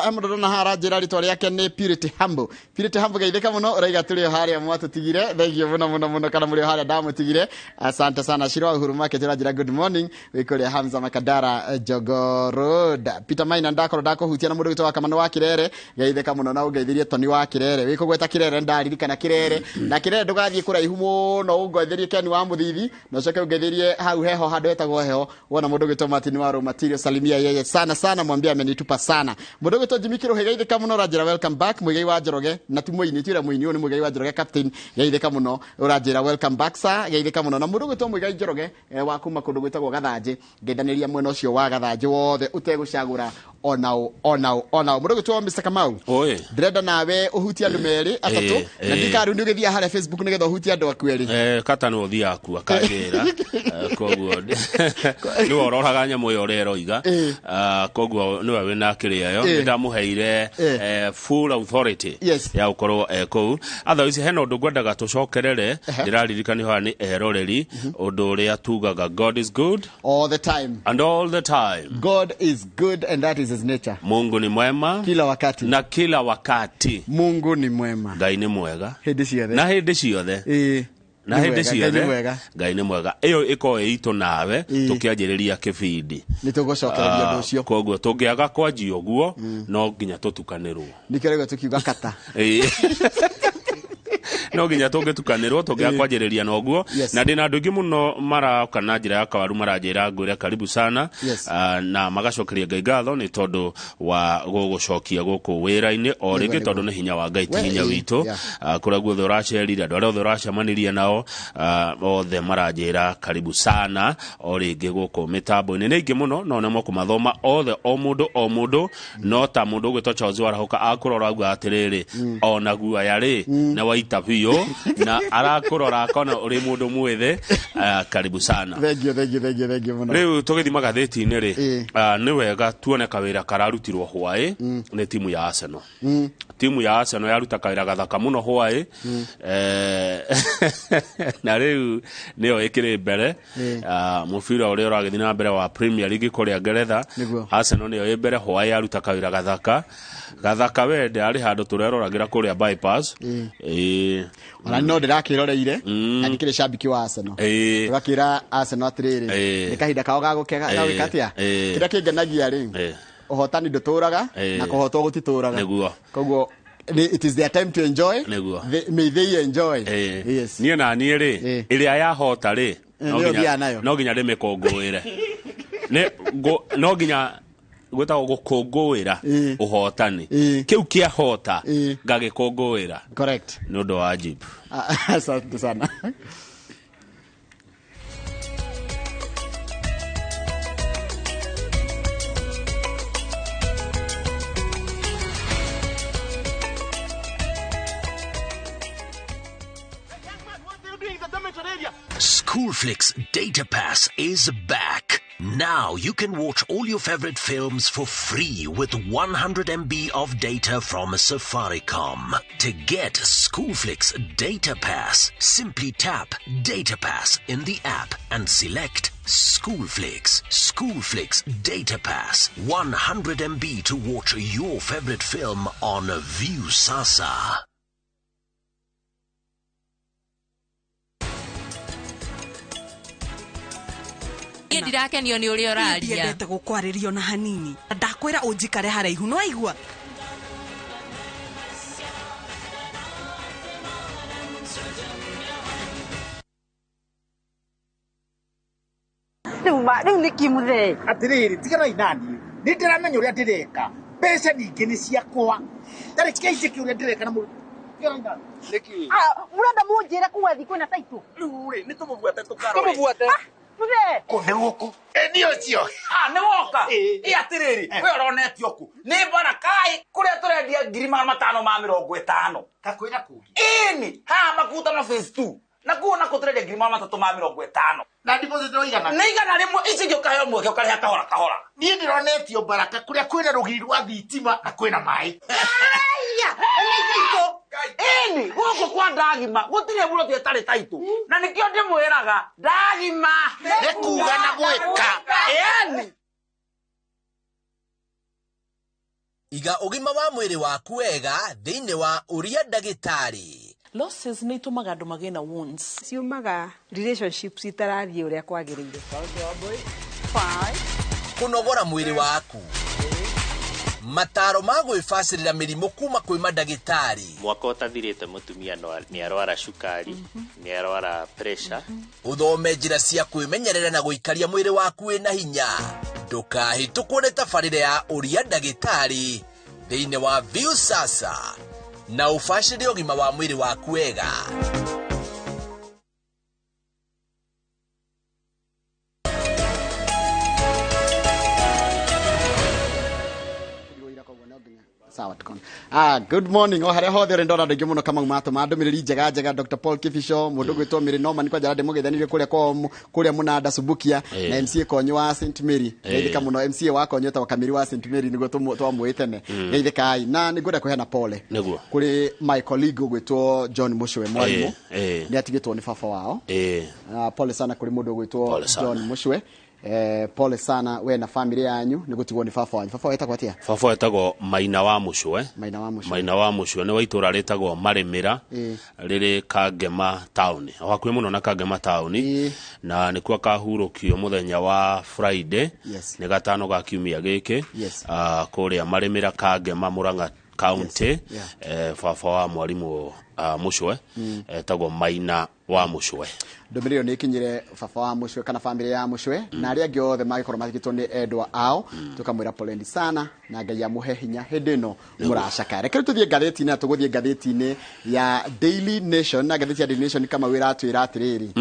mũndũ na hara njĩra rĩtwa rĩake nĩ Purity Humble. Purity Humble geithĩka mũno ũraiga tũrĩ harĩa mwatũtigire thengio mũno mũno mũno kana mũrĩ harĩa ndamũtigire. Asante sana Shirwa Uhuru Market njĩra good morning wĩkũrĩa Hamza Makadara Jogo Road. Peter Maina ndakohutia na mũndũ gwĩtwo Kamano wa Kirere geithĩka mũno na ũgeithirie Toni wa Kirere wĩkũgweta Kirere ndaririkana Kirere na Kirere ndũgathiĩ kũraihu mũno ũngeithirie Ken wa Muthithi na ũcoke ũgeithirie hau heho handũ hetagwo heho wona mũndũ gwĩtwo Martin wa Raw Material salimia yeye sana sana mwambie amenitupa sana. Mũndũ gwĩtwo Jimmy Kiruhe geithĩka mũno ũranjĩra welcome back Muigai wa Njoroge na ti Muini tira Muini ni Muigai wa Njoroge captain geithĩka mũno ũranjĩra welcome back sa geithĩka mũno na mũndũ gwĩtwo Muigai Njoroge wa kuma kũndũ gwĩtagwo Gathanjĩ ngendanĩria mwena ũcio wa Gathanjĩ wothe ũtegũcagũra onao mũndũ gwĩtwo Mr. Kamau ndĩrenda nawe ũhutie andũ merĩ atatũ na ndikaru nĩ ũgĩthia harĩa Facebook nĩgetha ũhutie andũ aku erĩ kata no thia aku akagĩra koguo nĩ ũroraga nyamũ ĩyo ũreroiga koguo nĩwe wĩna kĩrĩayo nĩ ndamũheire full authority ya gũkorwo kũu. Otherwise hena ũndũ ngwendaga tũcokerere ndĩraririkana haha nĩ eroreri ũndũ ũrĩa tugaga God is good all the time and all the time. God is good and that is his nature. Mungu ni mwema kila wakati na kila wakati. Mungu ni mwema. Ngai ni mwega hĩndĩ ciothe na hĩndĩ ciothe na hĩndĩ ciothe. Ngai ni mwega. Ĩyo ĩko ĩitũ nawe tũkĩanjĩrĩria kĩbindi nĩ tũgũcokereria ũndũ ũcio koguo tũngĩaga kwanjia ũguo no nginya tũtukanĩrwo nĩkĩrego tukiuga kata no nginya tũngĩtukanĩrwo tũngĩaga kwanjĩrĩria na ũguo na ndĩna andũ aingĩ mũno maroka na njĩra ya kawaru maranjĩra ngwĩre karibu sana na magacokeria Ngai ngatho nĩ tondũ wa gũgũcokia gũkũ wĩra-inĩ o rĩngĩ tondũ nĩ hinya wa Ngai ti hinya witũ kũrĩa guothe ũracerire andũ arĩa othe ũracemanirie nao othe maranjĩra karibu sana o rĩngĩ gũkũ mĩtambo-inĩ nĩ ingĩ mũno no nĩmo kũmathoma othe o mũndũ no ta mũndũ ũgwĩtwo Charles Warahoka akũrora auga atĩrĩrĩ ona guaya rĩ na waita biũ na arakũrora akona ũrĩ mũndũ mwĩthĩ karibu sana. Thank you mũno. Rĩu tũgĩthi magathĩti-inĩ rĩ nĩ wega tuone kawĩra kararutirwo hwaĩ nĩ timu ya Arsenal. Timu ya Arsenal yaruta kawĩra gathaka mũno hwaĩ na rĩu nĩyo ĩkĩrĩ mbere mũbira ũrĩa ũragĩthiĩ na mbere wa Premier League kũrĩa Ngeretha. Arsenal nĩyo ĩ mbere hwaĩ yaruta kawĩra gathaka wende arĩ handũ tũreroragĩra kũrĩa bypass ona no ndĩrakĩroreire na nĩkĩrĩ cambiki wa Arsenal ũgakĩra Arsenal atĩrĩrĩ nĩ kahinda kao gagũkega gagĩkatia kĩrĩa kĩngenagia rĩ ũhotani ndũtũraga na kũhotwo gũtitũraga koguo it is their time to enjoy may they enjoy. Yes niĩ na niĩ rĩ ĩrĩa yahota rĩ no nginya ndĩmĩkũngũĩre no nginya gweta gukungwira uhotani kiu kia hota ngagikungwira correct no ndo wajib asante sana Schoolflix Data Pass is back. Now you can watch all your favorite films for free with 100 MB of data from Safaricom. To get Schoolflix Data Pass, simply tap Data Pass in the app and select Schoolflix. Schoolflix Data Pass. 100 MB to watch your favorite film on View Sasa. Ndirakenio ni uri oraria. Ndiendete gukwaririo na hanini. Ndakwira unjikare haraihu no aigua. Riu ni kimuthe. Atiriri tigana inani. Ni ndiramenya uria ndireka. Mbeca ningi ni ciakwa. Ndari kaice ki uria ndireka na mu. Niki. Murenda munjire kuwa thiku na taitu. Riu ri ni tumubuate tukarore. Tumubuate. Muthe. Kunde guku. Ni ucio. Ni woka. Atiriri. We uronetio ku. Ni barakai kuria turendia 550. Kakwira kugi. Ini. Ha makuta na phase 2. Na kuona kuturendia 350. Na deposit ro igana. Ni igana rimwe ici gyo kaheo mweke ukareha kahora kahora. Ni ndironetio baraka kuria kwina rugiri rwa thitima na kwina mai. Aya. Ini guko kwa ndagima gutire buro tietari taitu na nikio ndimwiraga ndagima nikuga na gwika yani Iga ugima wa mwiri waku wega thiini wa uria ndagitari. Losses ni tumaga andu magena wounds. Ciumaga relationships itarathie uria kwagiriire. Kunogora mwiri waku. Mataro ma gwifacirira mirimo kuma kwi mandagitari. Mwaka utathirite mutumia ni arwara shukari, ni arwara pressure. Uthome njira cia kwimenyerera na guikaria mwiri waku wina hinya. Ndukahitukwo ni tabarire ya uria ndagitari thiini wa View Sasa na ufacirire ugima wa mwiri waku wega. Sawa tukona. Good morning. Hare hothe ndona ndingi muno kama mato mandumiriri njega Dr. Paul Kifisho mundu gwitwo miri no mani kwa jarade mugethanire kuria munada subukia na MCA konyo wa St Mary. Ngeithika muno MCA wa konyo ta wakamiri wa St Mary nigo twamwitene. Ngeithika ai na niguenda kuhena pole. Kuri my colleague gwitwo John Mushwe mwalimu. Ni atigitwo ni baba wao. Pole sana kuri mundu gwitwo John Mushwe. Pole sana we na family yanyu nigutigwo ni baba wanyu. Baba wetagwo atia? Baba wetagwo Maina wa Mushwe. Maina wa Mushwe ni waitura retagwo Maremera riri Kangema town. Hakuhi muno na Kangema town na nikuwa kahurukio muthenya wa Friday ni gatano ga kiumia giki kuria Maremera Kangema Murang'a county. Baba wa mwalimu Mushwe etagwo Maina wa Mushwe. Ndomirio ni kinyire baba wa Mushwe kana family ya Mushwe na aria angi othe magikoro mathikitwo ni endwa ao tukamwira poleni sana na Ngai amuhe hinya hindino muracaka. Reke tuthie ngatheti-ini na tuguthie ngatheti-ini ya Daily Nation na ngatheti ya Daily Nation kama wira atwira atiriri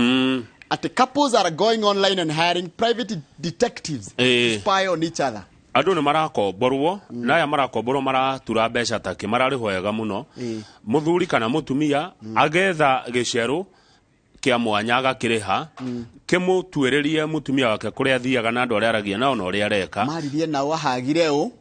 ati couples are going online and hiring private detectives to spy on each other. Andu ni marakomborwo na ya marakomborwo maratura mbeca take marariho wega muno muthuri kana mutumia agetha gicero kia mwanya agakiriha kimutwererie mutumia wake kuria thiaga na andu aria aragia nao na uria areka maririe nao ahagire u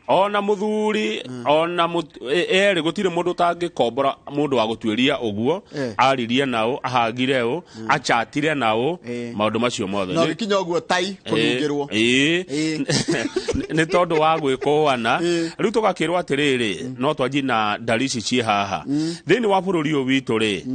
ona muthuri ona eri gutire mundu tangikombora mundu wa gutweria uguo aririe nao ahagire u achatire nao maundu macio mothe no kinya uguo tai kunungirwo ni tondu wa gwikoana riu tugakirwa atiriri no twanji na ndarici cie haha thiini wa bururi uyu witu ri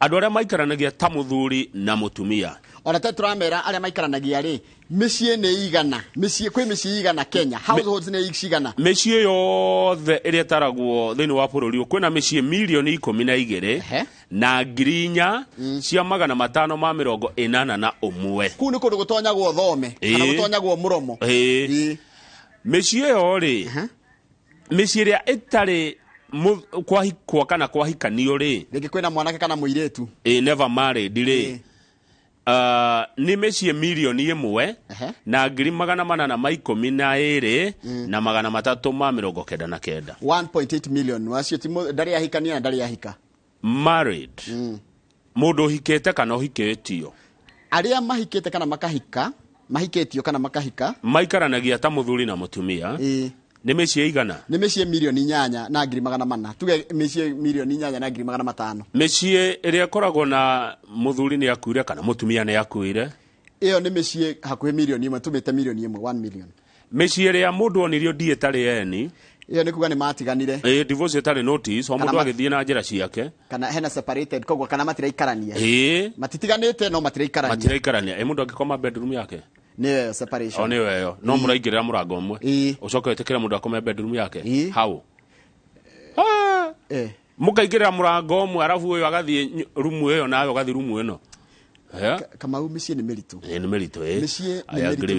andu aria maikaranagia ta muthuri na mutumia ona te turamera aria maikaranagia ri mĩciĩ nĩ igana kwĩ mĩciĩ igana Kenya households nĩ igana mĩciĩ yothe ĩrĩa taragwo thĩinĩ wa bũrũri kwĩna mĩciĩ milioni 12 na 400 cia 581 kuu nĩ kũndũ gũtonyagwo thome kana gũtonyagwo mũromo mĩciĩ ĩyo rĩ mĩciĩ ĩrĩa ĩtarĩ kwahikwo kana kwahikanio rĩ rĩngĩ kwĩna mwanake kana mũirĩtu never married rĩ nĩ mĩciĩ milioni 1 na 812 na 399 1.8 million wacio ndarĩ ahikania na ndarĩ ahika married mũndũ hikĩte kana ũhikĩtio arĩa mahikĩte kana makahika mahikĩtio kana makahika maikaranagia ta mũthuri na mũtumia nĩ mĩciĩ igana nĩ mĩciĩ milioni 8 na 400 tuge mĩciĩ milioni 8 na 500 mĩciĩ ĩrĩa koragwo na mũthuri nĩ akuire kana mũtumia nĩ akuire ĩyo nĩ mĩciĩ hakuhĩ milioni 1 tumĩte milioni 1 million mĩciĩ ĩrĩa mũndũ onirio ndie tarĩ eni iyo nĩ kuga nĩ matiganire divorce ĩtarĩ notice o mũndũ agĩthiĩ na njĩra ciake kana hena separated koguo kana matiraikarania matitiganĩte no matiraikarania mũndũ angĩkoma bedroom yake nĩyo separation nĩyo no mũraingĩrĩra mũrango ũmwe ũcoke wĩtĩkĩre mũndũ akome bedroom yake how mũkaingĩrĩra mũrango ũmwe arabu ũyũ agathiĩ rumu ĩyo nawe ũgathiĩ rumu ĩno Kamau mĩciĩ nĩ mĩritũ nĩ mĩritũ mĩciĩ nĩ mĩritũ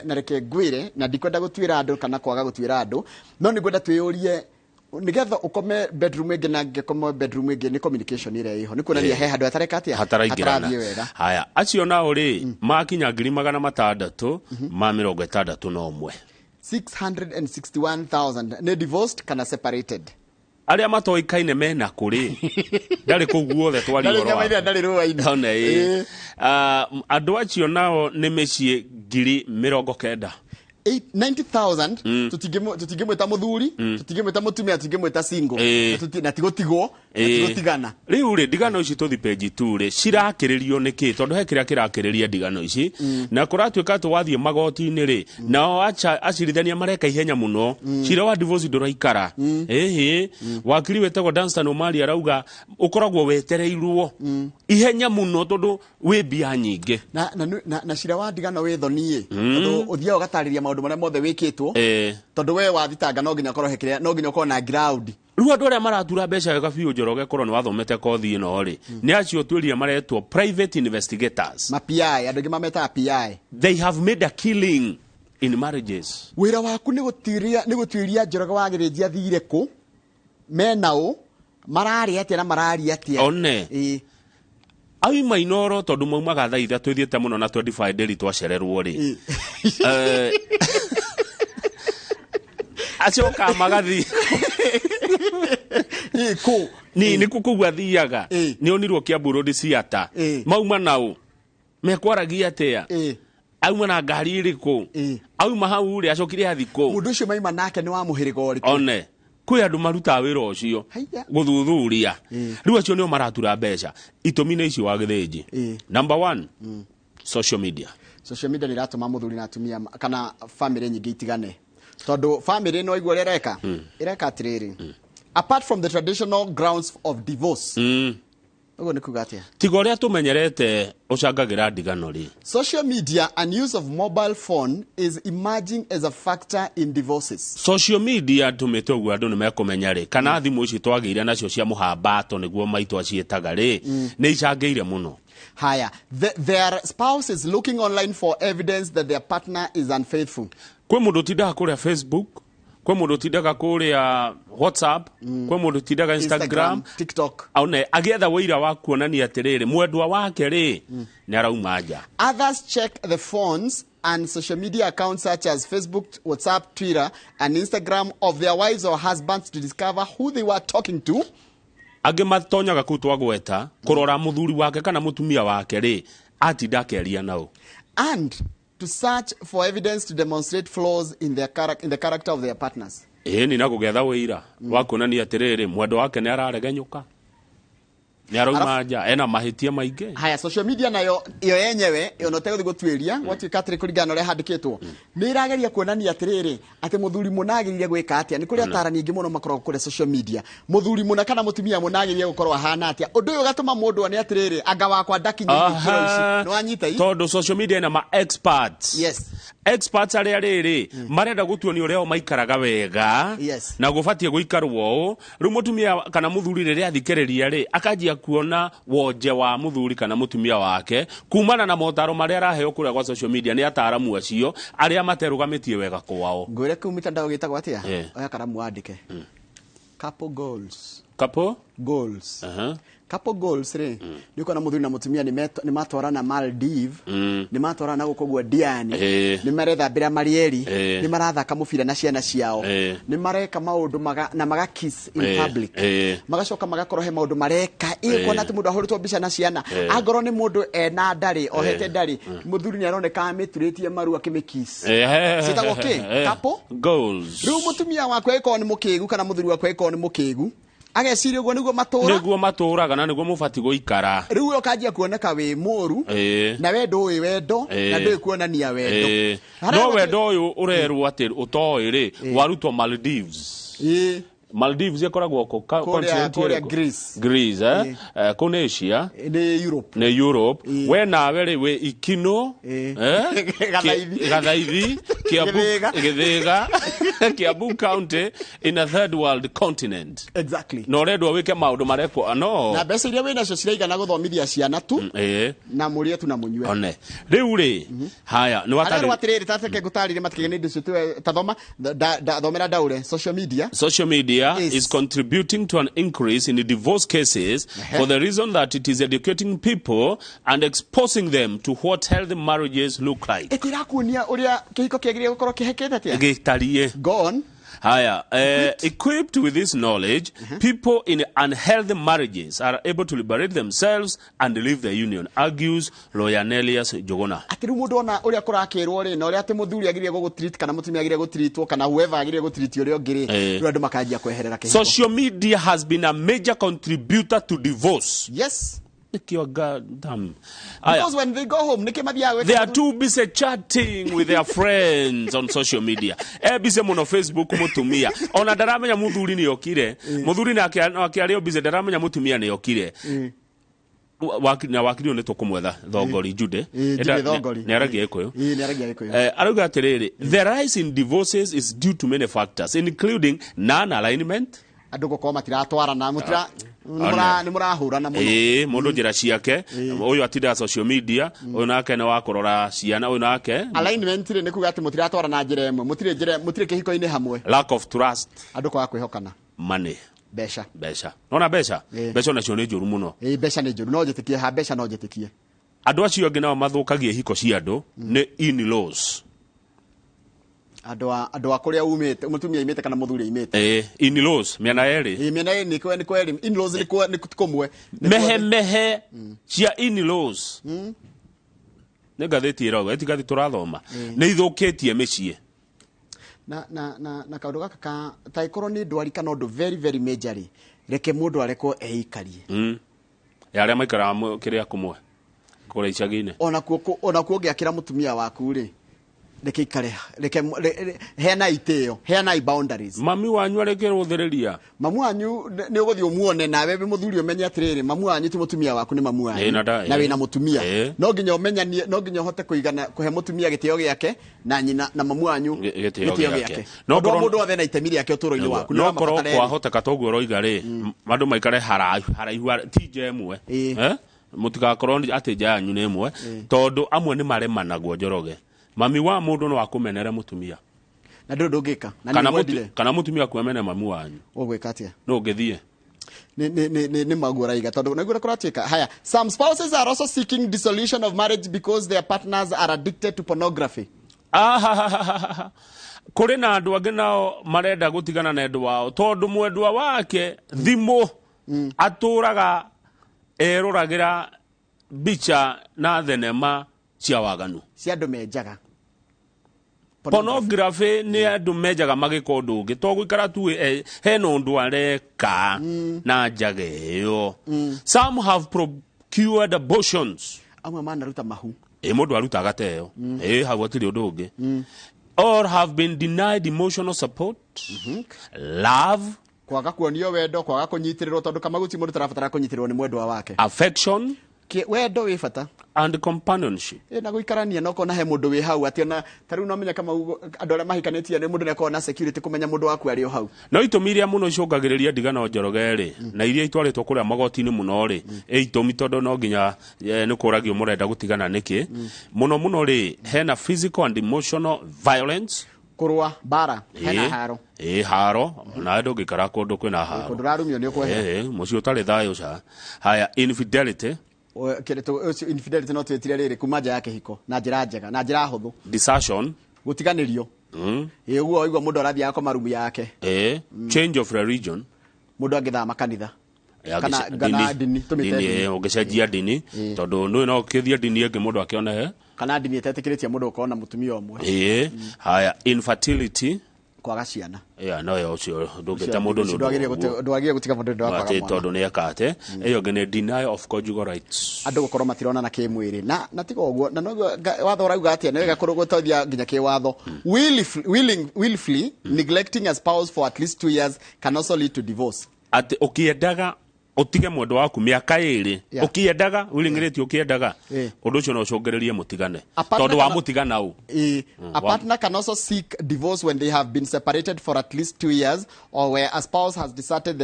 na reke ngwĩre na ndikwenda gũtuĩra andũ kana kwaga gũtuĩra andũ no nĩngwenda twĩyũrie nigetha ukome bedroom ĩngĩ na ngĩkoma bedroom ĩngĩ nĩ communication ĩrĩa ĩho nĩ kuonania he handũ hatareka atia hataraingĩrana haya acio nao rĩ makinya 661 661,000 nĩ divorced kana separated aria matoikaine mena kuri ndari kuguothe twari andu acio nao nĩ mĩciĩ 90,000 90,000 tutingĩmwĩta mũthuri tutingĩmwĩta mũtumia tutingĩmwĩta single na tigotigwo tigotigana rĩu rĩ ndigano ici tuthi page 2 rĩ cirakĩrĩrio nĩkĩ tondũ he kĩrĩa kĩrakĩrĩria ndigano ici na kũratuĩka twathiĩ magoti-inĩ rĩ nao acirithania mareka ihenya mũno cira wa divorce ndũraikara wakiri wetagwo Danstan Omari arauga ũkoragwo wetereirwo ihenya mũno tondũ wĩ mbia nyingĩ na cira wa ndigano wĩthoniĩ tondũ ũthiaga ũgatarĩria maũndũ marĩa mothe wĩkĩtwo tondũ we wathitanga no nginya ũkorwo hekiria no nginya ũkorwo na ground rĩu andũ arĩa maratura mbeca wega biũ Njoroge korwo nĩ wathomete kothi ĩno rĩ nĩ acio tuĩria maretwo private investigators PI andũ angĩ mametaga PI they have made a killing in marriages wĩra waku nĩ gũtuĩria Njoroge wagĩrĩria thire kũ menao mararĩ atia na mararĩ atia one auma Inooro tondu maumaga thaa itha twithiĩte mũno na 25 daily twacererwo rĩ acoka magathi nĩ kũkũgua thiaga nĩ onirwo Kiambu Road Theatre mauma nao mekwaragia atia auma na ngari ĩrĩkũ auma hau rĩ acokire athikũ mũndũ ũcio maima nake nĩ wa mũhĩrĩga ũrĩkũ one kwĩ andũ marutaga wĩra ũcio gũthuthuria rĩu acio nĩo maratura mbeca itũmi nĩ icio wa gĩthĩnji number 1 social media nĩ iratũma mũthuri na atumia kana family nyingĩ itigane tondũ family no igua reka ireka atirĩrĩ apart from the traditional grounds of divorce ũguo nĩ kuga atia tiga ũrĩa tũmenyerete ũcangagĩra ndigano rĩ social media and use of mobile phone is emerging as a factor in divorces social media tumĩte ũguo andũ nĩ mekũmenya rĩ kana thimũ ici twagĩire nacio cia mũhambato nĩguo maitũ aciĩtaga rĩ nĩ icangĩire mũno haya their spouse is looking online for evidence that their partner is unfaithful kwĩ mũndũ tindaga kũrĩa Facebook kwĩ mũndũ tindaga kũrĩa WhatsApp kwĩ mũndũ tindaga Instagram TikTok aune agĩetha wĩira wa kuonania atĩrĩrĩ mwendwa wake rĩ nĩ arauma nja others check the phones and social media accounts such as Facebook, WhatsApp, Twitter and Instagram of their wives or husbands to discover who they were talking to angĩ matonyaga kũu twagweta kũrora mũthuri wake kana mũtumia wake rĩ atinda akĩaria nao and to search for evidence to demonstrate flaws in the character of their partners ni na gũgetha wĩira wa kuonania atĩrĩrĩ mwendwa wake nĩ araregenyũka ni aroma nja ena mahitia maingi. Haya, social media nayo iyo yenyewe no tego gutwiria gwatuika atiri kurigana ore handikitwo ni irageria kuonania atiriri ati muthuri munagiririe gwika atia ni kuri atarani ingi muno makorwo kuri social media muthuri muna kana mutumia munagiririe gukorwo ahana atia undu uyu gatuma mundu ani atiriri anga wakwa ndakinyi ikiro ici no anyita i todo social media na ma experts. Yes, experts aria riri marenda gutuoni uria o maikaraga wega na gubatie guikarwo ru mutumia kana muthuri riria athikiriria ri akajia kuona woje wa muthuri kana mutumia wake kumana na motaro maria araheo kuria kwa social media ni ataramu acio aria materugamitie wega kwao. Ngwire ku mitandao gitagwo atia oya karamu andike couple goals. Couple goals re niko na muthuri na mutumia ni matwarana Maldives ni matwarana gukogwa Diani ni maretha mbira marieri ni marathaka mubira na ciana ciao ni mareka maundu na maga kiss in public magacoka magakorwo he maundu mareka ikona ati mundu ahurutwo mbica na ciana angoro ni mundu ena ndari ohete ndari muthuri ni aroneka amituritie maru akimikiss sitagwo couple goals. Ru mutumia wakwe iko ni mukigu kana muthuri wakwe iko ni mukigu ageciria uguo niguo maturaga na niguo mubati guikara riu ukajia kuoneka wi muru na wendo uyu wendo na ndui kuonania wendo no wendo uyu urerwo ati utoi ri warutwo Maldives. Maldives yakoragwo ko continent ya Greece ko Asia ne Europe we nawe ri we ikino gathaithi Githiga Kiambu County in a third world continent. Exactly. No redwa wike maundu mareko no na mbeca iria wina cio ciraigana guthomithia ciana tu na murie tu na munywe one riu ri haya ni watari watiriri tateke gutarire matikigene ndicio tu tathoma thomera daure social media is contributing to an increase in the divorce cases for the reason that it is educating people and exposing them to what healthy marriages look like. Etirakunia uria kihiko kiagiria gukorwo kihekete atia gitarie gone. Haya, equipped with this knowledge, people in unhealthy marriages are able to liberate themselves and leave the union, argues lawyer Nelius Jogona. Atiru mundu ona uria kurakirwo ri na uria ati muthuri agirie gugutreat kana mutumia agirie gutreatwo kana whoever agirie gutreat uria ungiri ru andu makajia kweherera kihiko. Social media has been a major contributor to divorce. Yes. God damn. Because when they go home, they are too busy chatting with their friends on social media. Busy on Facebook mutumia. Ona daramenya muthuri ni yokire. Muthuri na akiario busy daramenya mutumia ni yokire. Na wakiri one tukumwetha thogori Jude. Ni aragia ikoyo. Aruga atiriri, the rise in divorces is due to many factors including non-alignment. Andu gukoma matiratwarana mutira ni murahurana muno mundu njira ciake uyu atida social media uyu nake na wakorora ciana uyu nake alignment ni kuga ati mutiratwarana njira imwe mutire kihiko-ini hamwe. Lack of trust, andu kwa kwihokana. Money, beca nona beca nacio ni njuru muno. Beca ni njuru, no jitikie ha beca no jitikie. Andu acio angi nao mathukagie hiko cia andu ni in-laws. Andu akuria umite mutumia imite kana muthuri imite in-laws miana eri miana eri ni kweli in-laws ni kumwe mehe cia in-laws ne gatheti irago etigathi turathoma ni ithukitie micii na kaundu gaka ka taikoro ni ndwari kana undu very very major reke mundu areko eikarie yaria maikara kiria kumwe kure icagine ona kuo giakira mutumia waku ri reke ikare hena iteo hena boundaries. Mami wanyu areke ruthiriria mamu wanyu ni uguthi umuone nawe be muthuri umenye atiriri mamu wanyu ti mutumia waku ni mamu wanyu na wina mutumia no nginya umenyanie no nginya hote kuigana kuhe mutumia gitio giake na nyina na mamu wanyu gitio giake no mundu othe na itemi riake uturo-ini waku no korwo kwa hoteka toguo roiga ri mandu maikare haraihu tije mwe mutigakorwo ati janyu ni mwe tondu amwe ni maremanagwo njoroge. Mami wa mundu no akumenera mutumia na ndu ndungika kana mutumia kuemene mami wanyu ugwika atia no ngithie ni magura iga tondu nagura kuratika. Haya, some spouses are also seeking dissolution of marriage because their partners are addicted to pornography. Kuri na andu angi nao marenda gutigana na endu wao tondu mwendwa wake thimu aturaga eruragira bicha na thenema cia waganu cia andu menjaga pornography ni andu mejaga magiko ndungi to gwikara tu he no ndu areka na njageyo. Some have procured abortions. Amwe manaruta mahu. Mundu aruta gateo. Hau atiri undu ungi. Or have been denied emotional support, love, kwaga kuonio wendo, kwaga kunyitirirwo tondu Kamaguti mundu tarabatara kunyitirirwo ni mwendwa wake. Affection, wendo wi bata, and companionship. Na guikarania no kona he mundu wi hau ati na tariu no menya kama andu aria mahikanitie ni mundu ne kona security kumenya mundu waku ari o hau. No itumiria muno icungagiriria ndigano njorogeri na iria itwaritwo kuria magoti-ini muno ri itumi tondu no nginya ni kuragio murenda gutigana niki muno ri hena physical and emotional violence, kurwa bara hena haro haro na andu ngikara kundu kwina haro kundu rarumio ni ukwehe mucio tari thayo ca. Haya, infidelity, infidelity no twetire riri kuma nja yake hiko na njira njega na njira huthu. Desertion, gutiganirio uguo igua mundu arathia ko marumu yake. Change of religion, mundu angithama kanitha kana dini tumite ugicenjia dini tondu no ukithia dini ingi mundu akiona he kana dini etetikiritie mundu ukona mutumia umwe. Haya, infertility, kwaga ciana. No yo ucio ndungita mundu ndwagire gutika mundu ndo akwaga mwana tondu ni akate iyo ngene deny of conjugal rights. Andu gukorwo matirona na kimwiri na tigo uguo na no watho rauga atia ni wega kurwo gutothia nginya ki watho. Willfully neglecting a spouse for at least 2 years can also lead to divorce. Ati ukiendaga utige mundu waku miaka iri ukiendaga wiringiriti ukiendaga undu ucio no ucungiririe mutigane tondu wa mutigana u. A partner can also seek divorce when they have been separated for at least 2 years or where a spouse has deserted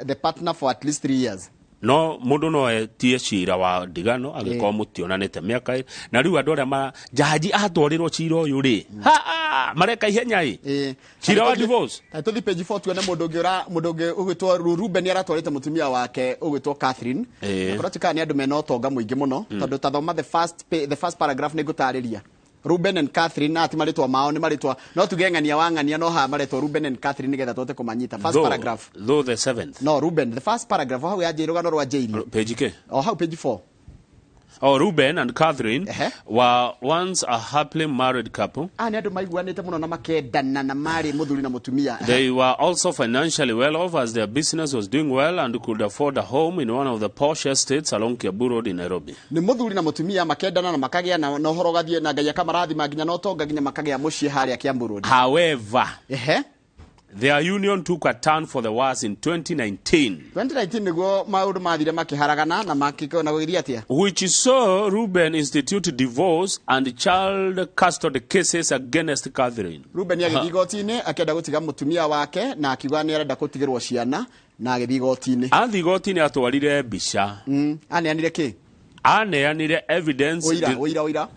the partner for at least 3 years. No mundu no etie cira wa ndigano agikoo mutionanite miaka na riu andu aria ma jaji atwarirwo cira uyu ri mareka ihenya cira wa divorce. Tuthi page 4 tuone mundu ungi ugitwo Ruben aratwarite mutumia wake ugitwo Catherine. Kuratika ni andu mena utonga muingi muno tondu tathoma the first paragraph ni gutariria Ruben and Catherine ati maritwa mao ni maritwa no tugengania wangania no ha maritwa Ruben and Catherine nigetha twote kumanyita. First paragraph though the seventh no Ruben the first paragraph how ya rugano rwa jairi page ke how page 4. Ruben and Catherine were once a happily married couple. Ani andu maiguanite muno na makendana na mari muthuri na mutumia. They were also financially well off as their business was doing well and could afford a home in one of the posh estates along Kiambu Road in Nairobi. Ni muthuri na mutumia makendana na makagia na no horo gathie na ngai akamarathi maginya no tonga ginya makagia mucii haria Kiambu Road. However, their union took a turn for the worse in 2019. 2019 niguo maundu mathire makiharagana na makikona gugiria atia, which saw Ruben institute divorce and child custody cases against Catherine. Ruben agithii gotini akenda gutiga mutumia wake na akigwa ni arenda gutigirwo ciana na agithii gotini. Athi gotini atwarire mbica. Aneanire ki? Aneanire evidence. Oira.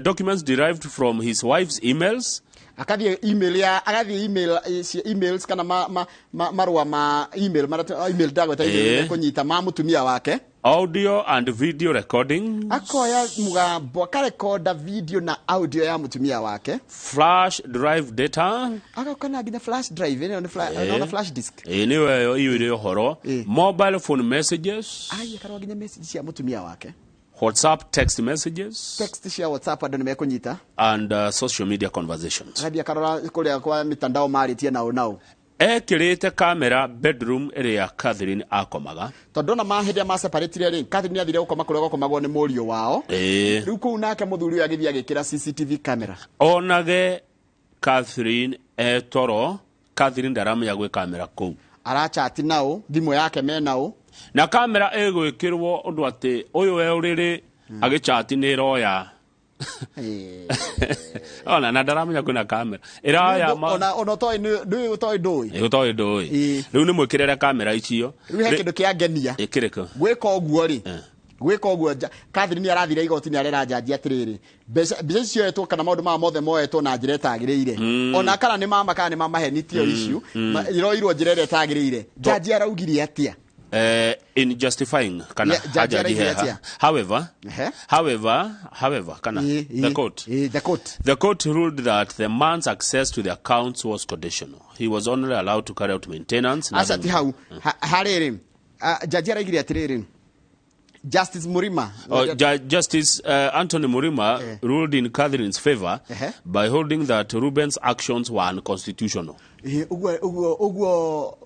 Documents derived from his wife's emails. Akathie emails kana marua ma email dagweta kunyita ma mutumia wake. Audio and video recording. Akoya mugambo akarekoda video na audio ya mutumia wake. Flash drive data. Akakona gina flash drive on flash disk. Niwe iyo ile horo. Mobile phone messages. Akarwa gina message ya mutumia wake. WhatsApp text messages. Text share WhatsApp ado nimekunyita. And social media conversations. Hadi akarora kulia kwa mitandao maritie nao. Ekirite kamera bedroom area Catherine akomaga. Tondona mahede ma separate ri Catherine athire gukoma kuria gukomagwo ni murio wao. Riu ku nake muthuri uyu agithia gikira CCTV camera. Onage Catherine etoro Catherine ndaramya gwe kamera ku. Arachati nao thimu yake menao. Na kamera egwikirwo undu ati uyu we uriri agichati ni roya. Ona na ndaramenya kuna kamera iraya ona toi ndui utoi riu ni mwikirira kamera icio riu he kindu kiangenia ikiriko gwika uguo ri gwika uguo Catherine ni arathira igoti ni arera jaji atiriri bica cio etwo kana maundu ma mothe moetwo na njira etagirire ona kana ni mama henitio issue iroirwo njira ira etagirire jaji araugirie atia in justifying kana hajaji here. However, kana the court ruled that the man's access to the accounts was conditional. He was only allowed to carry out maintenance. Asati hau harere jaji araigire atiriri Justice Murima. Justice Anthony Murima ruled in Catherine's favor by holding that Ruben's actions were unconstitutional. Uguo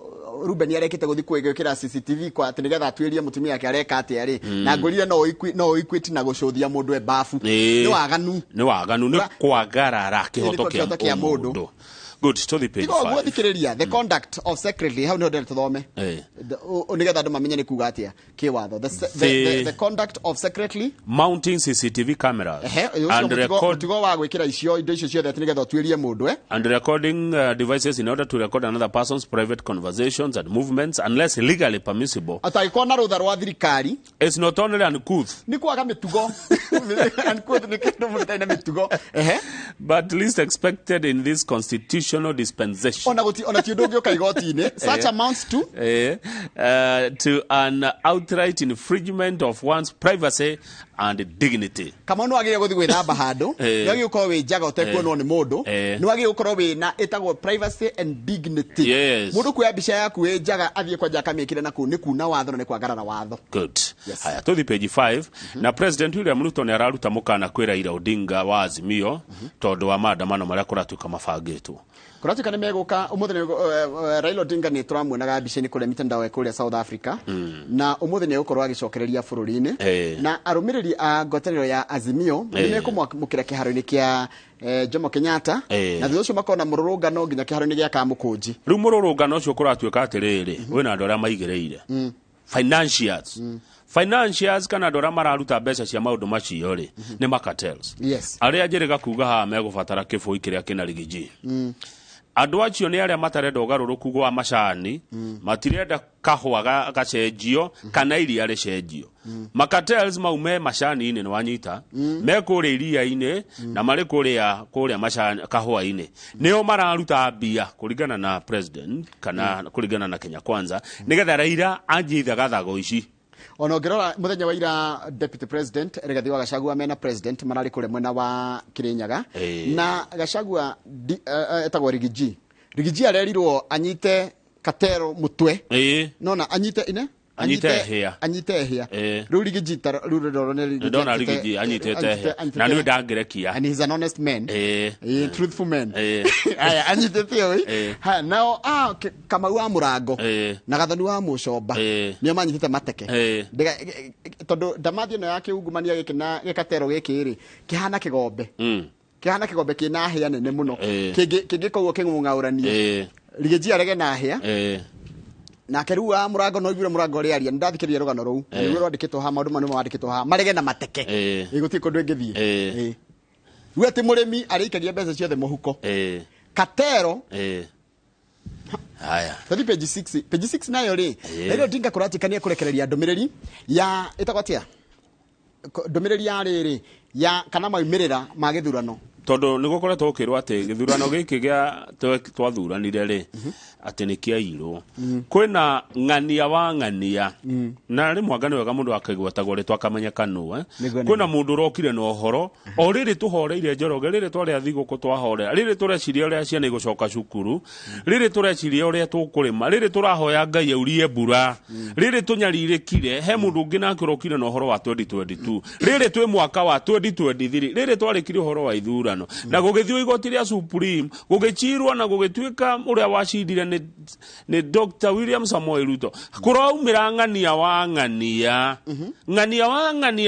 Ruben yarekete guthi kwigikira CCTV kwa atinigetha atwirie mutumia yake areka ati ari na ngurire no equity na gucuthia mundu e bafu ni waganu ni kwagarara kihoto kia mundu. Good, to the page 5. The conduct of secretly, how no del thome? Unigetha andu mamenye ni kuga atia kiwatho. The conduct of secretly mounting CCTV cameras and recording devices in order to record another person's private conversations and movements unless legally permissible. Ataikona rutha rwa thirikari. It's not only uncouth. Ni kwaga mitugo. Uncouth ni kindu mutaina mitugo. But least expected in this constitutional dispensation. Such amounts to an outright infringement of one's privacy and dignity. Kama no agire guthi gwithamba handu, no agire ukorwo wi njaga utekuonwo ni mundu, no agire ukorwo wi na etagwo privacy and dignity. Mundu kuya bica yaku wi njaga athie kwa njaka mikire na ku ni kuna watho na ni kwagarara watho. Good. Haya to the page 5 na President William Ruto ni araruta mukana kwira Raila Odinga wa Azimio tondu wa maandamano maria kuratuka mabangitwo. Kuratuka ni meguka umuthini Raila Odinga ni turamuonaga bica-ini kuria mitandao kuria South Africa na umuthini ni gukorwo agicokereria bururi-ini na arumiriri a ngwataniro ya Azimio ni mekumwamukira kiharo-ini kia Jomo Kenyatta na thutha ucio makona mururungano nginya kiharo-ini gia Kamukunji. Riu mururungano ucio kuratuika atiriri wina andu aria maigireire financiers kana ndora mararuta mbeca cia maundu macio ri ni cartels aria njiriga kuga ha megubatara kibui kiria kina rigiji andu acio ni aria matarenda ugaruruku gwa macani matirenda kahwa gacenjio kana iria ricenjio cartels maume macani ine ni wanyita me kuria iria-ini na mari kuria macani kahwa-ini nio mararuta mbia kuringana na president kana kuringana na Kenya Kwanza nigetha Raila anjitha gathago ici. Ono ngirora muthenya wa ira deputy president Rigathi wa Gachagua mena president marari kure mwena wa Kirinyaga na Gachagua etagwo Rigiji arerirwo anyite Katero mutwe nona anyite ine anyite hia riu Rigiji rurero ne ndona Rigiji anyitete hia na ni ndangerekia and he's an honest man truthful man aya anyitete oi ha nao kama wa murango na gathani wa mucomba ni manyitete mateke tondu ndamathio no yake ungumania giki na Katero giki ri kihana kigombe kina hia nene muno kingi koguo king'ung'auranie Rigiji arege na hia na keru wa murango no igure murango ri aria ndathikiria rugano ruu ni rwandikitwo ha maundu manu mandikitwo ha marege na mateke iguti kundu ngithie ru ati murimi arikagia mbeca ciothe muhuko Katero haya tadi page 6 nayo ri rero tinga kuratikania kurekereria ndumiriri ya itagwatia ndumiriri ya riri ya kana maumirira ma githurano tondu nigukoretwo ukirwo ati githurano giki gia twathuranire ri ati ni kiairwo kwina ng'ania wa ng'ania na ri mwangani wega mundu akaigwatagwo ri twakamenya kanu kwina mundu urokire no horo o riri tuhoreire Njoroge riri twari athiguku twahorera riri tureciria uria ciana igucoka cukuru riri tureciria uria tukurima riri turahoya Ngai aurie mbura riri tunyaririkire he mundu ungi nake urokire no horo wa 2022 riri twi mwaka wa 2023 riri twarikire horo wa ithurano na gugithio igoti ria Supreme gugichirwa na gugituika uria wacindire ni Dr. William Samoei Ruto kuraumira ng'ania wa ng'ania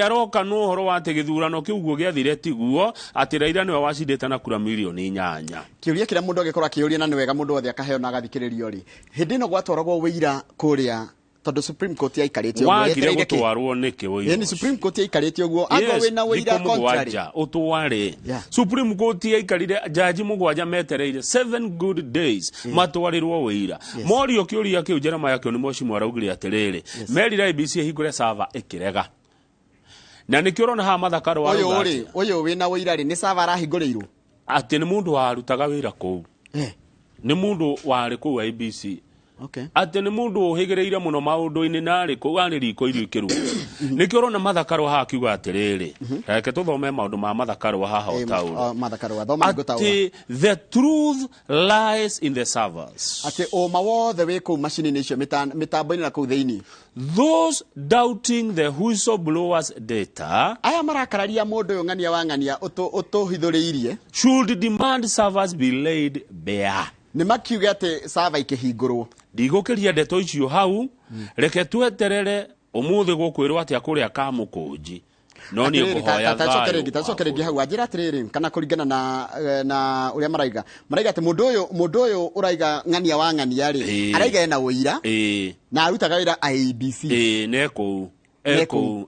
roka no horo wa tegithurano kiugo giathire tiguo ati Raila niwe wacindite na kura milioni 8 kiuria kira mundu agikora kiuria na ni wega mundu othe akaheo na agathikiririo ri hindi no gwatwaragwo wira kuria tondu Supreme Court yaikarite uguo wagire gutwarwo niki woiyo ni Supreme Court yaikarite uguo anga wina wira contrary utware Supreme Court yaikarire jaji mugwanja metereire 7 good days matwarirwo wira morio kiuria kiu Jeremiah kio ni moshimu araugire atiriri merira IBC hingure server ikirega na nikiorona ha mathakaro wa uyu wina wira ri ni server arahinguriirwo ati ni mundu warutaga wira kuu ni mundu wari kuu IBC ati ni mundu uhigireire muno maundu-ini nari kugani riko irio ikiru nikio rona mathakaro ha kiuga atiriri reke tuthome maundu ma mathakaro haha otauru mathakaro thoma ngutaura ati the truth lies in the servers ati o mawothe we ku machine ni cio mitambo-ini na ku theini those doubting the whistleblowers data aya marakararia mundu uyu ng'ania wa ng'ania utuhithuriirie should demand servers be laid bare ni makiuga ati server ikihingurwo ndigũkĩria ndeto icio hau reke tweterere umuthi gũkwĩrwo atĩa kũrĩa kamukunji no ni ngũhoya thayũ tacokerengi hau anjĩra atĩrĩrĩ kana kũringana na ũrĩa maraiga ati mũndũ ũyũ ũraiga ng'ania wa ng'ania rĩ araiga ena ũira na arutaga wĩra IEBC nekũu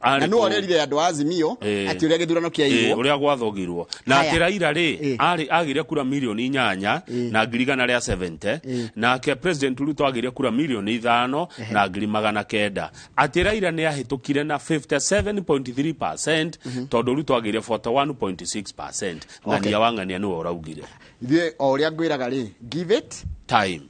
na no orerire andu Azimio ati uria githurano kiairwo uria gwathogirwo na ati Raila ri agire kura milioni 8 na ngiri 170 na ke president Ruto agire kura milioni 5 na ngiri 900 ati Raila ni ahitukire na 57.3% tondu Ruto agire 41.6% ng'ania wa ng'ania no uraugire ithe oria ngwiraga ri give it time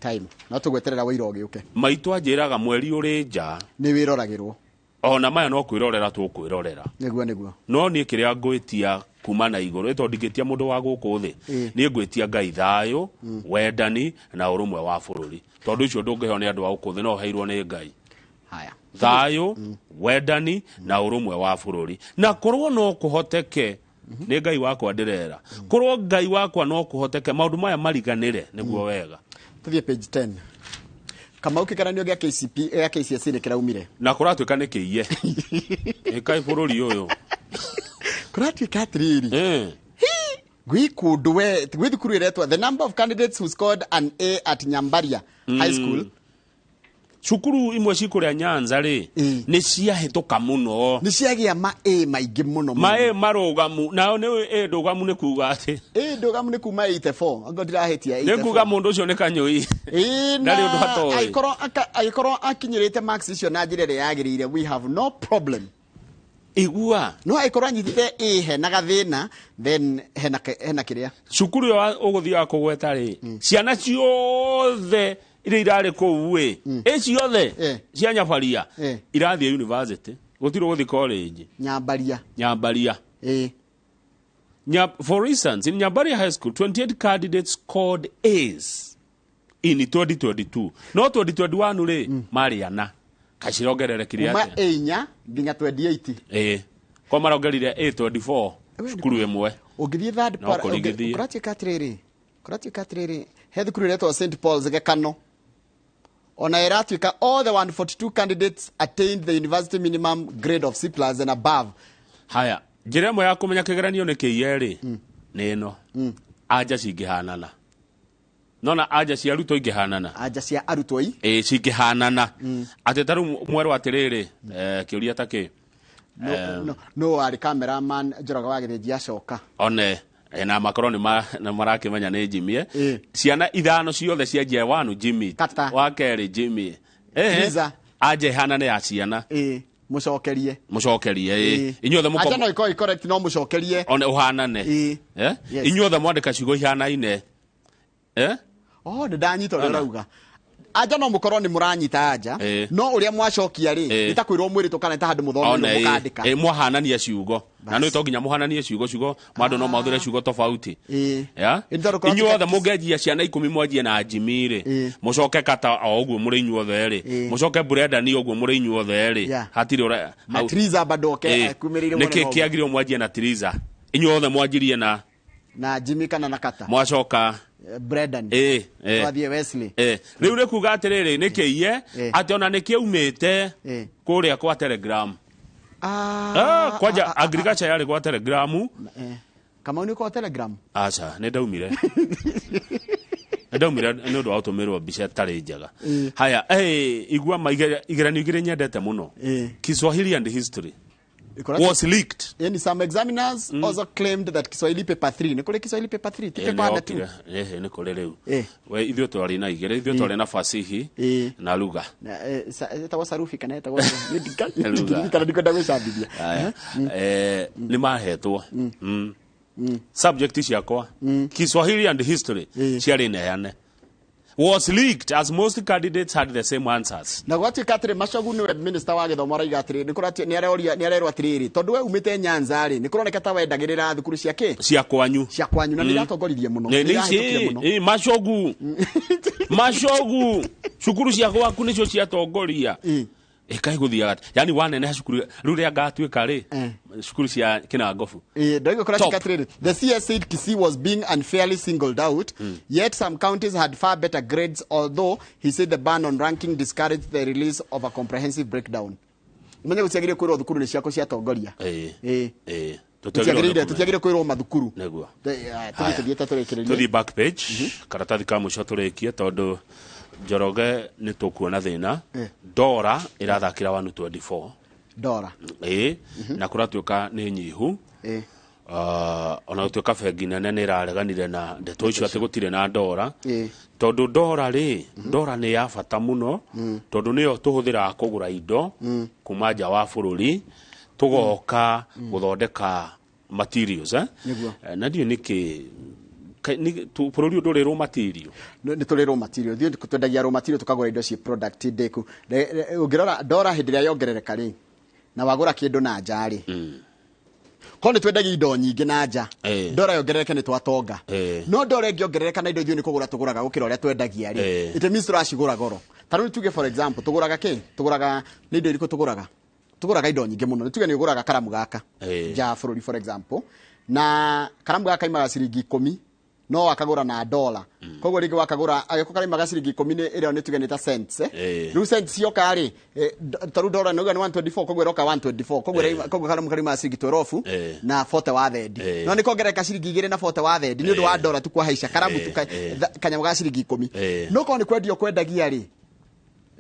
no tugweterera wira ugiuke maitu anjiraga mweri uri nja ni wiroragirwo ona maya no kwirorera tukwirorera niguo no ni kiria ngwitia kuma na iguru ito ndingitia mundu wa guku thi ni ngwitia Ngai thayo wendani na urumwe wa bururi tondu icio ndungiheo ni andu a guku thi no heirwo ni Ngai haya thayo wendani na urumwe wa bururi na korwo no kuhoteke ni Ngai wakwa ndirera korwo Ngai wakwa no kuhoteke maundu maya mariganire niguo wega tuthie page 10 kama ukigeranio gya KCP ya KCSE ni kiraumire na kuratuika ni kiiye ikai bururi uyu kuratuika atiriri gwi kundu we gwi thukuru iretwa the number of candidates who scored an A at Nyambaria High School cukuru imwe cikuria Nyanza ri ni ciahituka muno ni ciagia ma A maingi muno ma A marugamu nao ni A ndugamu ni kuga ati A ndugamu ni kuma 84 ngo ndirahetia 84 ni kuga mundu ucio ni kanyoi ndari undu hatoi aikoro akinyirite max icio na njire yagirire we have no problem igua no aikoro anyitite A he na gathina then hena kiria cukuru yo uguthia kugweta ri ciana ciothe ire irare kou we ciothe cia Nyabaria irathie university gutiro guthi college Nyambaria for instance in Nyambaria High School 28 candidates scored A's in 2022 no 2021 ri mariana kacirongerere kiria ate kuma enya nginya 28 kwa marongerire A24 cukuru imwe ugithie third part kuratika atiriri he thukuru iretwa St Paul's Gekano ona iratuika all the 142 candidates attained the university minimum grade of C+ and above haya njira imwe ya kumenya kigeranio ni kiiyeri ni ino anja cingihanana nona anja cia arutwo ingihanana anja cia arutwo cingihanana ati taru mweru atiriri kiuria taki no ari cameraman Njoroga wa Githĩnji acoka one na makoro ni marakimenya ni Jimmy ciana ithano ciothe cia J1 Jimmy wa keri Jimmy aje hana ne ya ciana mucokerie inyuothe muko aja no iko correct no mucokerie one uhanane inyuothe mwandika ciugo ihanaine ndanyita urauga aja no mukorwo ni muranyita aja no uria mwacokia ri itakwirwo mwiritu kana ta handu muthomero mukandika mwahanania ciugo na no itonginya muhananie ciugo mwandu no mauthure ciugo tofauti inyuothe mungejia ciana 10 mwanjie na Jimmy ri mucoke kata o uguo muri inyuothe ri mucoke Brenda ni uguo muri inyuothe ri hatiri ura na Triza badoke kumirire mwana niki kiagire mwanjie na Triza inyuothe mwanjirie na Jimmy kana na kata mwacoka Bredan wathie Wesley riu ni kuga atiriri ni kiiye ati ona ni kiumite kuria kwa Telegram kwaja agriculture yari kwa Telegram kama ni kwa Telegram acha ni ndaumire ndaumire ni undu automerwo bica tari njaga haya igua maigeranio igire nyendete muno Kiswahili and history was leaked. And some examiners also claimed that Kiswahili paper 3. Nikole Kiswahili paper 3. Tipe panda tu. Nikole leu. We idhio tuwali na igere. Idhio tuwali na fasihi na lugha. Etawa sarufi kana etawa. Kana diko dawe sabidia. Ni mahetwo. Subject ciakwa. Kiswahili and history. Ciari neane. was leaked as most candidates had the same answers. Na gwati katire Machogu ni minister wa githomo raiga atiri ni kurati ni arerwa atiriri tondu we umite Nyanza ri ni kuroneka ta wendagirira thukuru ciake cia kwanyu na ni ratongorithie muno ni Machogu Machogu cukuru cia gwaku nicio cia tongoria kai guthiaga yani wanene cukuru ruria ngatuika ri cukuru cia Kinangofu ndoigo kurati katire the CS said Kisii was being unfairly singled out yet some counties had far better grades although he said the ban on ranking discouraged the release of a comprehensive breakdown umenye gutiagire kwirwo thukuru ni ciako cia tongoria tutiagire kwirwo mathukuru neguo tuthi back page karatathi ka muco turekie tondu Njoroge ni tukuona thina Dora irathakira 124 Dora na kuratuika ni nyihu ona gutuika bengi nene ni irareganire na ndeto icio ati gutire na Dora tondu Dora Dora ni ya bata muno tondu niyo tuhuthira kugura indo kuma nja wa bururi tugoka guthondeka materials na ndio niki tu bururi ndore raw material ni tuli raw material thio twendagia raw material tukagura indo ci product ndeku ungirora Dora hindi ya yongerereka ri na wagura kindu na njari ko ni twendagia indo nyingi na nja Dora yongerereka ni twatonga no Dora ngiongerereka na indo thio ni kugura tuguraga gukira uria twendagia ri ite means turacigura goro taru tuge for example tuguraga tuguraga ni indo iriko tuguraga indo nyingi muno tuge ni uguraga karamu gaka ja bururi for example na karamu gaka imaga ciringi 10 no wakagura na $. Koguo ringi wakagura agiko kari magasiringi 10 irio ni tugeneta cents ru cents yo kari taru $. No ni 124 koguo roka 124 koguo karamu kari masiringi 12 na 40 wa thendi no ni kongereka ciringi 2 na 40 wa thendi ni undu wa $. Tu kwa haisha karamu tu kanyama gasiringi 10 no ko ni kwendio kwendagia ri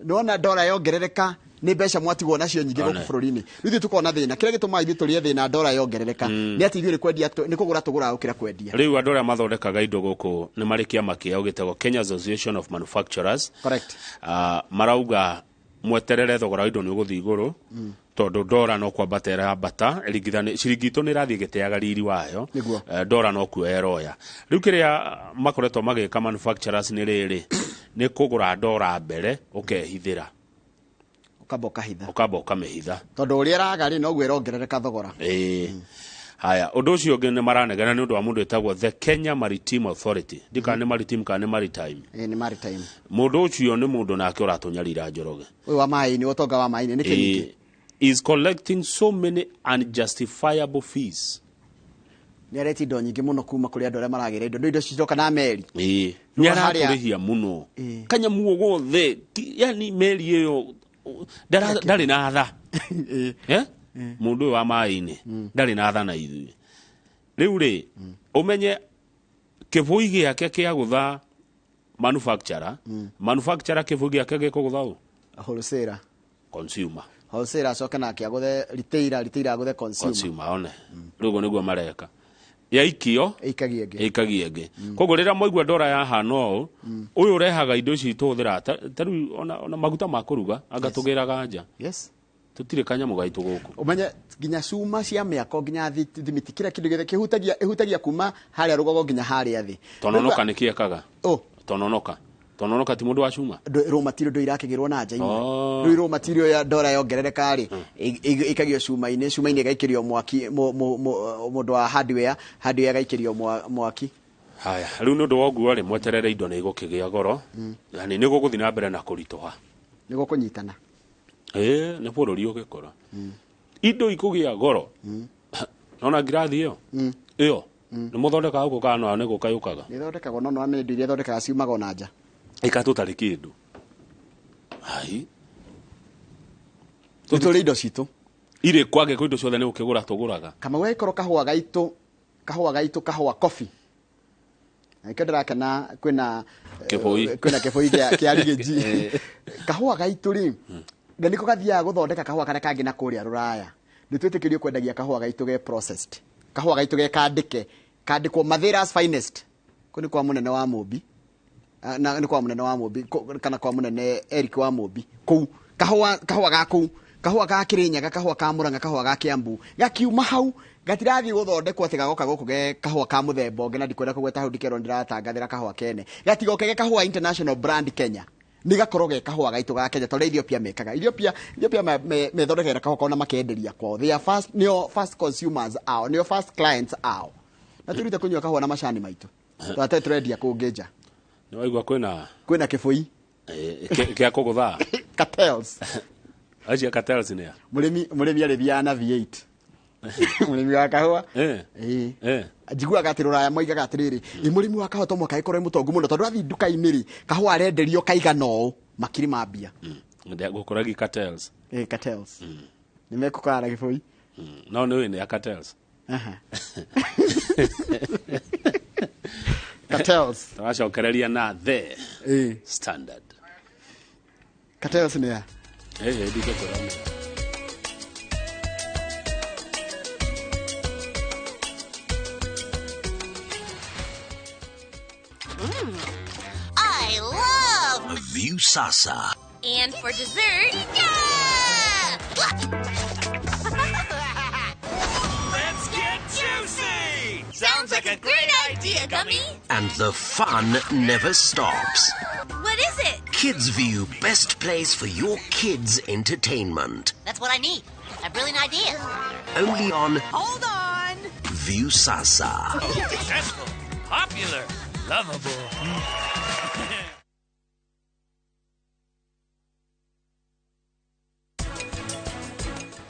no na $. Yongerereka ni besha mwatigwo nacio nyingi guku bururi-ini rithi tukona thina kire gituma ithu turie thina $. Yongerereka ni ati ithu ni kwendia ni kugura tugura ukira kwendia riu andu aria mathondekaga indo guku ni mari kiama kiao gitego Kenya Association of Manufacturers correct marauga mweterere thogora indo ni uguthi iguru tondu $. No kwambatera bata rigithani ciringi ni rathie giteaga riri wayo $. No kueroya riu kiria makoretwo magika manufacturers ni riri ni kugura $. Mbere ukehithira ukaboka mehitha tondu uria raga ri no gwe rongerereka thogora haya undu ucio ngi ni maranegana ni undu wa mundu etagwo the Kenya Maritime Authority ndika ni maritime kana ni maritime ni maritime mundu ucio ni mundu nake uratunyarira Njoroge uyu wa mai ni utonga wa mai ni kiniki is collecting so many unjustifiable fees ni areti indo nyingi muno kuma kuri andu aria maragira indo cicoka na meri ni araturihia muno kanyamu gothe yani meri iyo ndari na tha mundu wa mai-ini ndari na tha na ithui riu ri umenye kibui giake kia gutha manufacturer kibui giake gikugutha u consumer soka na kia guthe retailer guthe consumer one rugo niguo mareka ya ikio ikagienge koguo rira moigua $. Ya hano uyu urehaga indo ici tuthira taru ona maguta ma kuruga agatugiraga nja tutire kanyamu gaitu guku umenye ginya cuma cia miako ginya thimiti kira kindu githe kihutagia kuma haria rugogo ginya haria thi tononoka ni kiekaga tononoka ti mundu wa cuma raw material ndo irakigirwo na nja ino raw material ya $. Yongerereka ri ikagio cuma-ini gaikirio mwaki mundu wa hardware gaikirio mwaki haya riu nundu woguo ri mweterere indo ni igukigia goro yani ni guguthi na mbere na kuritoha ni gukunyitana ni bururi ugikora indo ikugia goro nona ngirathi iyo ni muthondeka guku kana ni gukayukaga ni thondekagwo no amendi iria thondekaga ciumaga na nja ikatutari kindu hai tuturi indo citu ire kwage kwindo ciothe ni ukigura tuguraga kama we ikoro kahua gaitu kahua coffee ikendera kana kwina kibui kia rigiji kahua gaitu ri nganiko gathia guthondeka kahua kare kangi na kuria ruraya nitwitikirio kwendagia kahua gaitu ge processed kahua gaitu ge kandikwo Mathira's finest kuni kwa munene wa Mumbi na ni kwa munene wa Mumbi kana kwa munene Eric wa Mumbi ku kahua gaku kahua ga Kirinyaga kahua ka Murang'a kahua ga Kiambu gakiuma hau gatirathi guthondekwo ati gagoka guku ge kahua ka muthemba ungi na ndikwenda kugweta hau ndikero ndiratangathira kahua kene gatigoke ge kahua international brand Kenya ni gakorwo ge kahua gaitu ga Kenya tole Ethiopia mekaga Ethiopia methondekera kahua kona makenderia kwao they are first consumers ao nio first clients ao na turite kunywa kahua na macani maitu twate trendia kungeja ni waigwa kwina kibui kia kugutha cartels aje cartels ni ya murimi arithia na V8 murimi wa kahua njigua gatirura ya moiga gatiriri murimi wa kahua to mwaka ikore mutongu muno tondu athi nduka-ini ri kahua arenderio kaigana o makiri mambia ndia gukoragi cartels cartels nimekukara kibui no ni ya cartels cartels tawacokereria na the standard cartels ni ya ndike korona I love View Sasa. And for dessert, yeah! Let's get juicy! Sounds like a great idea, Gummy. And the fun never stops. What is it? Kids View, best place for your kids' entertainment. That's what I need. A brilliant idea. Only on Hold on! View Sasa. Successful, popular, lovable.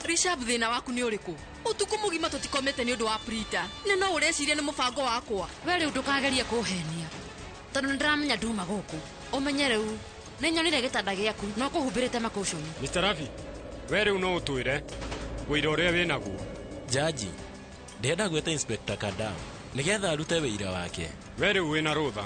Rishabu thina waku ni uriku utuku mugima tutikomete ni undu wa Prita ni no ureciria ni mubango wakwa we riu ndukageria kuhenia tondu ndiramenya nduma guku umenye riu ni nyonire gitanda giaku no kuhumbirite makucuni Mr. Rafi we riu no utwire wira uria wina guo jaji ndenda gweta Inspector Kadam nigetha arute wira wake we riu wina rutha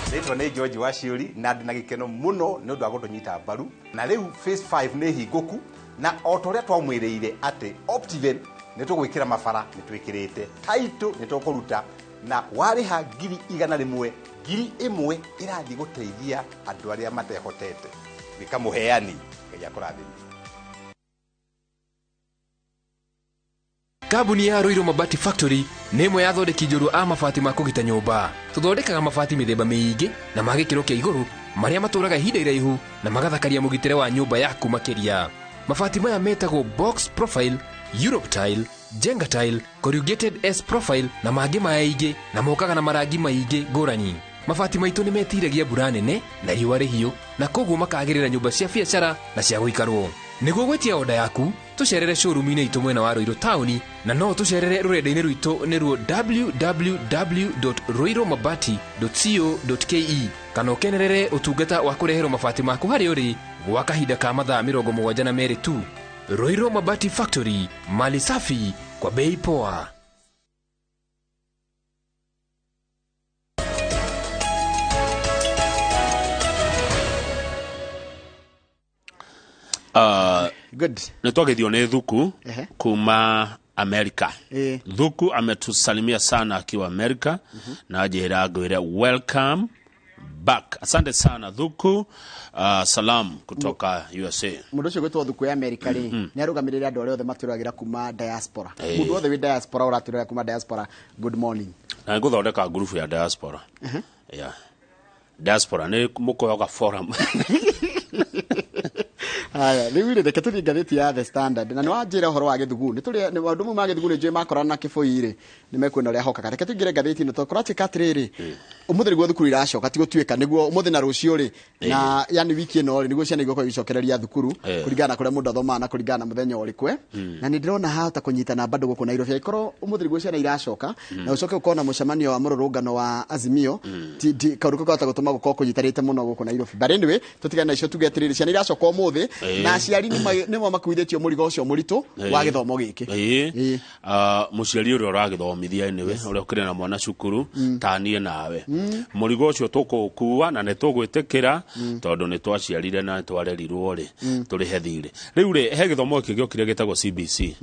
Rĩtwa nĩ George Waciuri na ndĩ na gĩkeno mũno nĩ ũndũ wa gũtũnyita mbaru na rĩu phase 5 nĩ hingũku na o ta ũrĩa twamwĩrĩire atĩ Optiven nĩ tũgwĩkĩra mabara nĩ twĩkĩrĩte taitũ nĩ tũkũruta na warĩha 100,000 1,000 ĩrathiĩ gũteithia andũ arĩa matehotete wĩka mũheani Ngai akũrathime. Kambuni ya Ruiru Mabati Factory nĩ ĩmwe ya athondeki njorua a mabati ma kũgita nyũmba. Tũthondekaga mabati mĩthemba mĩingĩ na ma gĩkĩro kĩa igũrũ marĩa matũraga ihinda iraihu na magathakaria mũgitĩre wa nyũmba yaku makĩria. Mabati maya metagwo box profile, Europe tile, Jenga tile, corrugated S profile na mangĩ maingĩ na mokaga na marangi maingĩ ngũrani. Mabati maitũ nĩ metiragia mbura nene na riũa rĩhiũ na koguo makagĩrĩra nyũmba cia biacara na cia gũikarwo. Nĩguo gwetia oda yaku tucerere showroom-inĩ itũ mwena wa Ruiru town na no tucerere rũrenda-inĩ rwitũ nĩruo www.ruiromabati.co.ke kana ũkenerere ũtungata wa kũreherwo mabati maku harĩ ũrĩ gwa kahinda ka mathaa 72 tu. Ruiru Mabati Factory, mali safi kwa bei poa. Good. Nitwagethio ni Thuku kuma Amerika. Thuku ametusalimia sana akiwa Amerika na ajira ngwire welcome back. Asante sana Thuku. Salam kutoka USA. Mundu ucio gwitwo Thuku ya Amerika ri ni arugamirire andu arĩa othe maturagira kuma diaspora. Mundu othe wi diaspora uraturira kuma diaspora. Good morning. Na nguthondeka group ya diaspora. Yeah. Diaspora ni mukoyoga forum. Aya, riu ri reke tuthi ngathĩti ya The Standard na nĩ wanjĩra ũhoro wa Gĩthugu nĩ tũrĩ maũndũ ma Gĩthugu nĩ njũĩ makorana na kĩbũi rĩ nĩ mekwenda ũrĩa hokaga reke tũingĩre ngathĩti-inĩ tũkorwo atĩ atĩrĩrĩ ũmũthĩ nĩguo thukuru iraacoka ti gũtuĩka nĩguo ũmũthĩ na rũciũ rĩ na yani wiki ĩno rĩ nĩguo ciana igũkorwo igicokereria thukuru kũringana na kũrĩa mũndũ athomaga na kũringana na mũthenya ũrĩkũ na nĩ ndĩrona hata kũnyitana bado gũkũ Nairobi ikorwo ũmũthĩ nĩguo ciana iracoka na ũcoke ũkorwo na mũcemanio wa mũrũrũngano wa Azimio kaũndũ kahota gũtũma gũkorwo kũnyitanĩte mũno gũkũ Nairobi but anyway tũtigane na icio tuge atĩrĩrĩ ciana iracoka ũmũthĩ na aciari nĩmo makuithĩtio mũrigo ũcio mũritũ wa gĩthomo gĩkĩ mũciari ũrĩa ũragĩthomithia nĩwe ũrĩa ũkĩrĩ na mwana cukuru ta niĩ nawe Mũrigo ũcio tũkũũkua na nĩ tũgwĩtĩkĩra tondũ nĩ twaciarire na twarerirwo rĩ tũrĩ he thirĩ. Rĩu rĩ he gĩthomo gĩkĩ gĩokire gĩtagwo CBC.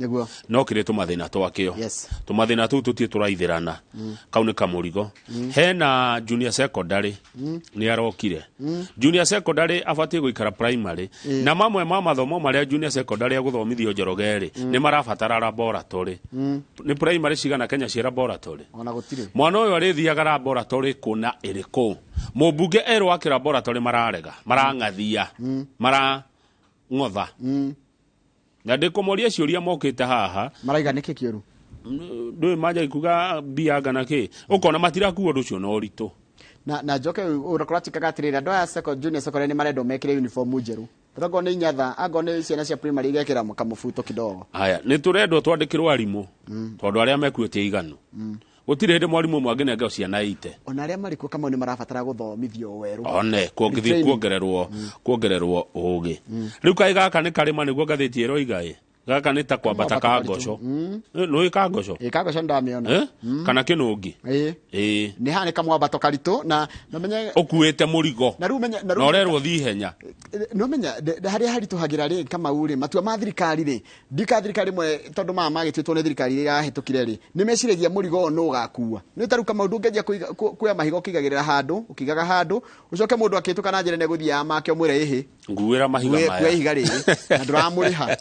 No kĩrĩ tũmathĩna twakĩo. Tũmathĩna tũu tũtiĩ tũraithĩrana. Kau nĩ kamũrigo. Hena junior secondary nĩ arokire. Junior secondary abatiĩ gũikara primary na mamwe ma mathomo marĩa junior secondary agũthomithio Njoroge rĩ nĩ marabatara laboratory. Nĩ primary cigana Kenya cia laboratory. Ona gũtirĩ. Mwana ũyũ arĩthiaga laboratory kuna ĩrĩkũ. Mũmbunge erwo akĩ laboratory mararega, marang'athia, marang'otha. Na ndĩkũmoria ciũria mokĩte haha. Maraiga nĩkĩ kĩũru? Ndũĩ manja kuga mbia ngana kĩ. Ũkona matirakuo ũndũ ũcio na ũritũ. Na njoke ũrakora tikaga atirĩra andũ aya junior secondary nĩ marendwo mekĩre uniform njerũ. Tũragwo nĩ inyatha, angwo nĩ ciana cia primary igekĩra kamũbuto kidogo. Haya, nĩ tũrendwo twandĩkĩrwo arimũ tondũ arĩa mekuĩte iganu. Gũtirĩ hĩndĩ mwarimũ ũmwe angĩnengera ciana ite. Ona arĩa marĩ kuo kama nĩ marabatara gũthomithio werũ. One kuongererwo ũũgĩ. Rĩu kaĩ gaka nĩ karĩma nĩguo ngathĩti ĩroiga ĩ. Gaka nĩ ta kwambata Kangoco. Nĩ Kangoco? Kangoco ndamĩona. Kana Kĩnũngi? Nĩ hana kamwambato karitũ na menye ũkuĩte mũrigo. Na ũrerwo thiĩ ihenya. No menya harĩa haritũhagĩra rĩ Kamau rĩ matua ma thirikari rĩ thirikari mwe tondũ mama magĩtuĩtwo nĩ thirikari ĩrĩa yahĩtũkire rĩ nĩ meciragia mũrigo ũyũ nũ ũgakua. Nĩ taruka maũndũ ũngĩanjia kuoya mahiga ũkigagĩrĩra handũ ũkigaga handũ ũcoke mũndũ akĩtũka na njĩra negũthiaga make ũmwĩre ĩhĩ nguĩra mahiga maya kuoya ihiga rĩrĩ na ndũramũrĩha.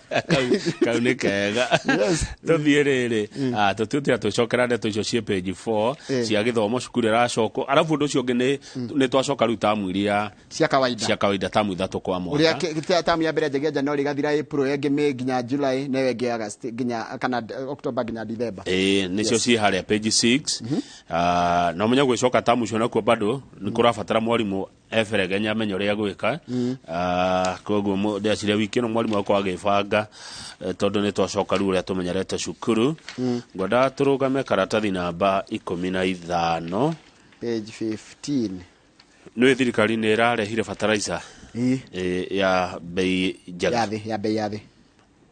Kau nĩ kega. Tũthiĩ rĩrĩ tũtuĩte tũcokera ndeto icio ciĩ page 4 cia gĩthomo cukuru ĩracokwo. Arabu ũndũ ũcio ũngĩ nĩ twacoka rĩu tamu iria cia kawaida tamu ithatũ kwa mwaka. Ũrĩa tamu ya mbere njagia January gathira April ĩngĩ May nginya July na ĩngĩ August nginya kana October nginya December. Nĩcio ciĩ harĩa page 6. Na ũmenya gwĩcoka tamu icio nakuo bado nĩ kũrabatara mwarimũ eferegenya amenye ũrĩa gwĩka. Koguo ndeciria wiki ĩno mwarimũ akwa agĩbanga tondũ nĩ twacoka rĩu ũrĩa tũmenyerete cukuru. Ngwenda tũrũgame karatathi namba 15 page 15. Nĩ thirikari nĩ ĩrarehire fertilizer ya bei njega ya bei ya thĩ.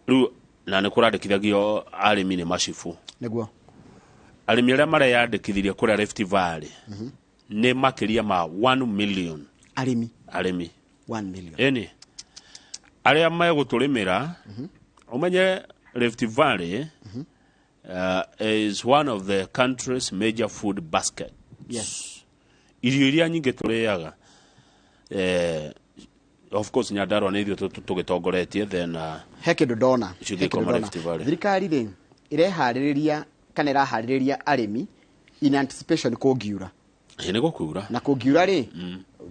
Rĩu na nĩ kũrandĩkithagio arĩmi nĩ macibu. Nĩguo arĩmi arĩa mareyandĩkithirie kũrĩa Rift Valley nĩ makĩria ma 1 million. Arĩmi 1 million. Arĩa megũtũrĩmĩra umenye Rift Valley is one of the country's major food basket. Irio iria nyingĩ tũrĩaga of course Nyandarua nĩ irio tũgĩtongoretie then he kĩndũ ndona thirikari rĩ ireharĩrĩria kana iraharĩrĩria arĩmi in anticipation kũngiura. Nĩ gũkura na kũngiura rĩ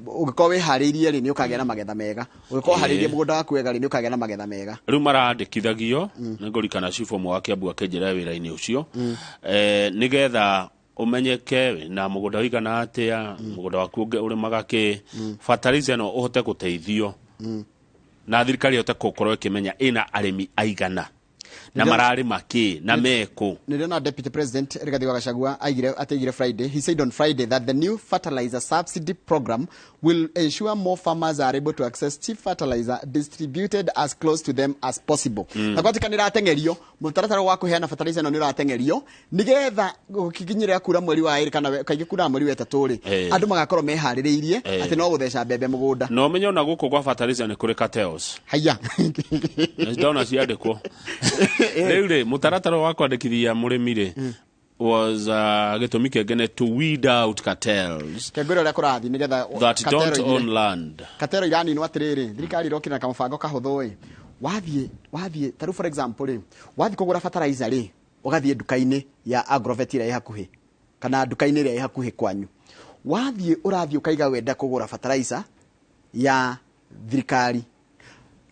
ũngĩkorwo wĩharĩirie rĩ nĩ ũkagĩa na magetha mega. Ũngĩkorwo harĩirie mũgũnda waku wega rĩ nĩ ũkagĩa na magetha mega. Rĩu marandĩkithagio nĩ ngũrikana cibũ mwe wa Kiambu akĩnjĩra wĩra-inĩ ũcio nĩgetha ũmenyeke na mũgũnda wĩigana atĩa mũgũnda waku ũrĩmaga kĩ fertilizer no ũhote gũteithio na thirikari ĩhote gũkorwo ĩkĩmenya ĩna arĩmi aigana na mararĩma kĩ na meko. Niliona Deputy President Rigathi wa Gachagua atigire Friday. He said on Friday that the new fertilizer subsidy program will ensure more farmers are able to access cheap fertilizer distributed as close to them as possible. Na kwa tika niratengerio mutaratara wa kuheana fertilizer no niratengerio nigetha gukiginyira kura mweri wa 2 kana kaingĩ kura mweri wa 3 ri andu magakorwo meharĩrĩirie ati no gutheca mbembe mugunda. No menyo na guku kwa fertilizer ni kuri cartels. Haya. Ndona ciandĩkwo. Rĩu rĩ mutaratara wa kwandĩkithia mũrĩmi rĩ was gĩtũmi kĩngene to weed out cartels kĩngũrĩra ũrĩa kũrathi nĩgetha that don't own land. Katero iraninwo atĩrĩrĩ thirikari irokĩra kamũbango kahũthũ ĩ wathiĩ taru for example rĩ wathiĩ kũgũra fertilizer rĩ ũgathiĩ nduka-inĩ ya Agrovet ĩrĩa ĩ hakuhĩ kana nduka-inĩ ĩrĩa ĩ hakuhĩ kwanyu wathiĩ ũrathiĩ ũkaiga wenda kũgũra fertilizer ya thirikari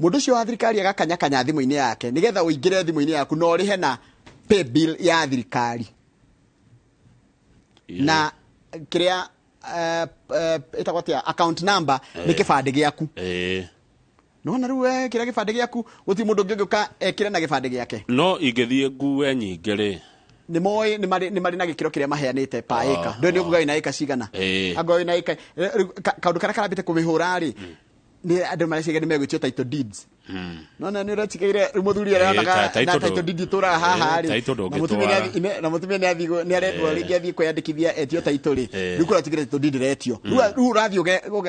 mũndũ ũcio wa thirikari agakanyakanya thimũ-inĩ yake nĩgetha ũingĩre thimũ-inĩ yaku no ũrĩhe na pay bill ya thirikari na kĩrĩa ĩtagwo atĩa account number nĩ kĩbandĩ gĩaku. Nona rĩu kĩrĩa gĩbandĩ gĩaku gũtirĩ mũndũ ũngĩ ũgĩũka ekĩre na gĩbandĩ gĩake. No ingĩthiĩ ngue nyingĩ rĩ nĩ moĩ nĩ marĩ na gĩkĩro kĩrĩa maheanĩte pa ĩka. Ndũĩ nĩ ũkuga ina ĩka cigana. Angao ina ĩka kaũndũ karĩa karambĩte kũmĩhũra rĩ ni andu mareciga ni megwitio title deeds no na ni rachigire muthuri aranaga na title deed tura haha ri na mutumia ni athigo ni arendwo ringi athii kwandikithia etio title ri riu kuratigire title deed retio riu rathi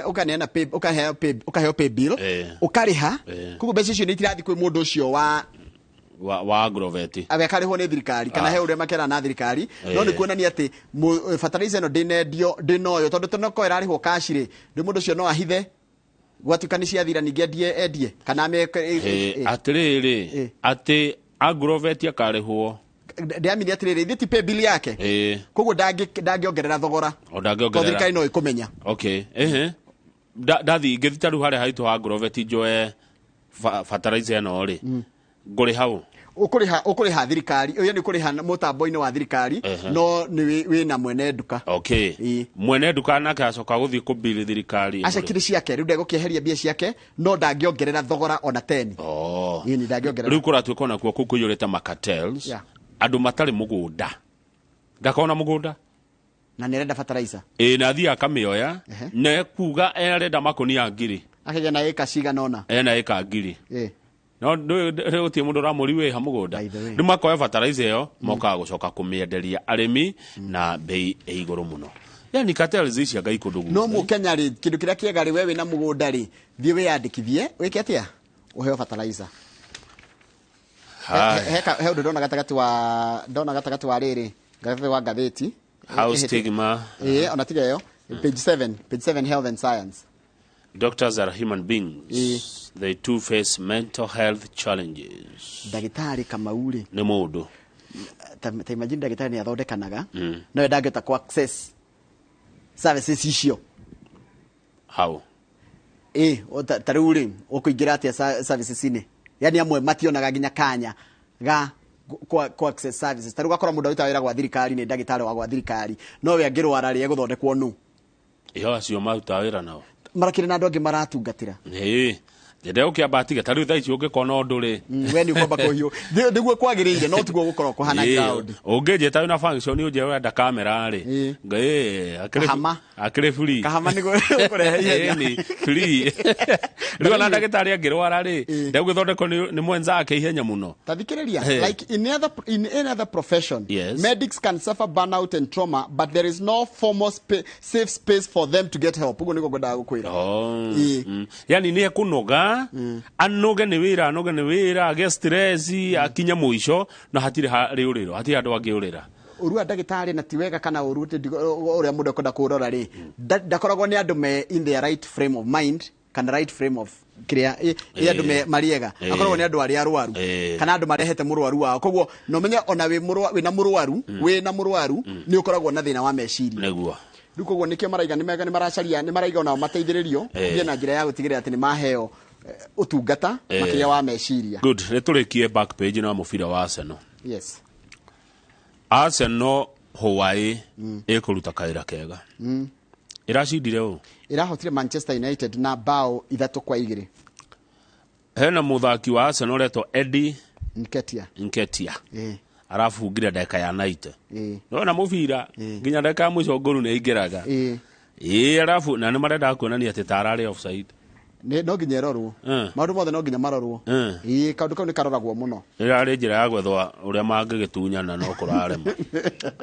ukaneana pay ukaheo pay bill ukariha kuko mbeca icio ni itirathi kwi mundu ucio wa agrovet abekarihwo ni thirikari kana he uria makera na thirikari no ni kuonania ati fertilizer no dinendio dinoyo tondu tonoko irarihwo cash ri ndi mundu ucio no ahithe gwatukani cia thira ningi endie kana me atiriri ati agrovet akarihwo ndiamini atiriri thithi pay bill yake koguo ndangiongerera thogora thirikari no ikumenya okay ndathi ngithitaru hare haitu ha agrovet njoe fertilizer no ri nguri hau ukuriha thirikari uyo ni kuriha mutambo-ini wa thirikari no ni wina mwene nduka mwene nduka nake acoka guthii kubili thirikari acakiri ciake riu ndegukieheria mbia ciake no ndangiongerera thogora ona 10 ni ndangiongerera riu kuratuika na kuo kukuyurite makatels andu matari mugunda ndakona mugunda na nirenda fertilizer na thia kamioya ne kuga erenda makonia ngiri akija na eka cigana ona na eka ngiri no ndu utie mundu ramuri we ha mugunda ndu makoya fertilizer yo moka gucoka kumienderia arimi na bei iguru muno yani cartels ici anga ikundugu no mu Kenya ri kindu kiria kiega ri wewe na mugunda ri thie we yandikithie wike atia uheo fertilizer he undu ndona gatagati wa riri gathete wa gatheti house stigma ona tiga yo page 7 health and science. Doctors are human beings. They too face mental health challenges. Dagitari kamauri ni mundu ta imagine dagitari ni athondekanaga no ndangeta ku access services icio how taruri ukuingira atia services ine yani amwe mationaga ginya kanya ga ku access services taruga kora mundu utawira gwa thirikari ni dagitari wa gwa thirikari no we angirwara ri eguthondekwo nu iyo acio mautawira nao marakire na andu angi maratungatira Jede ukiambatiga tariu thaici ungikona undu ri we ni ukomba kuhiu ndiguo kwagirire no tiguo gukorwo kuhana crowd ungeje tayo na function uje wenda kamera ri akire free kahama ni kurehe ni free riu na ndagitari angirwara ri ndagithondeko ni mwenzake ihenya muno tathikiriria like in another profession medics can suffer burnout and trauma but there is no formal safe space for them to get help ugo niko gwenda gukwira yani ni ekunoga anoge ni wira age stress akinya muico na hatire hari uriro hatire andu angiurira urua ndagitari na tiwega kana urute uria mundu kwenda kurora ri ndakoragwo ni andu me in their right frame of mind kana right frame of kiria andu me mariega akoragwo ni andu ari arwaru kana andu marehete murwaru wao koguo no menya ona we na murwaru ni ukoragwo na thina wa meciria neguo koguo nikio maraiga ni maracaria ni maraiga ona mateithiririo thie na njira ya gutigirira ati ni maheo utungata makiria wa meciria. Good, returikie back page na mufira wa Arsenal. Yes. Arsenal Hawaii ekuruta kaira kega. Iracindire u. Irahotire Manchester United na bao 3-2. Hena muthaki wa Arsenal reto Eddie Nketiah. Arafu ngira dakika ya 90. No na mufira nginya dakika ya mwisho goru ni ingiraga. Arafu na marenda kuonania ati tarari offside. No nginya erorwo maundu mothe no nginya marorwo kaundu kau ni karoragwo muno irari njira ya gwethwa uria mangigitunyana no kurarema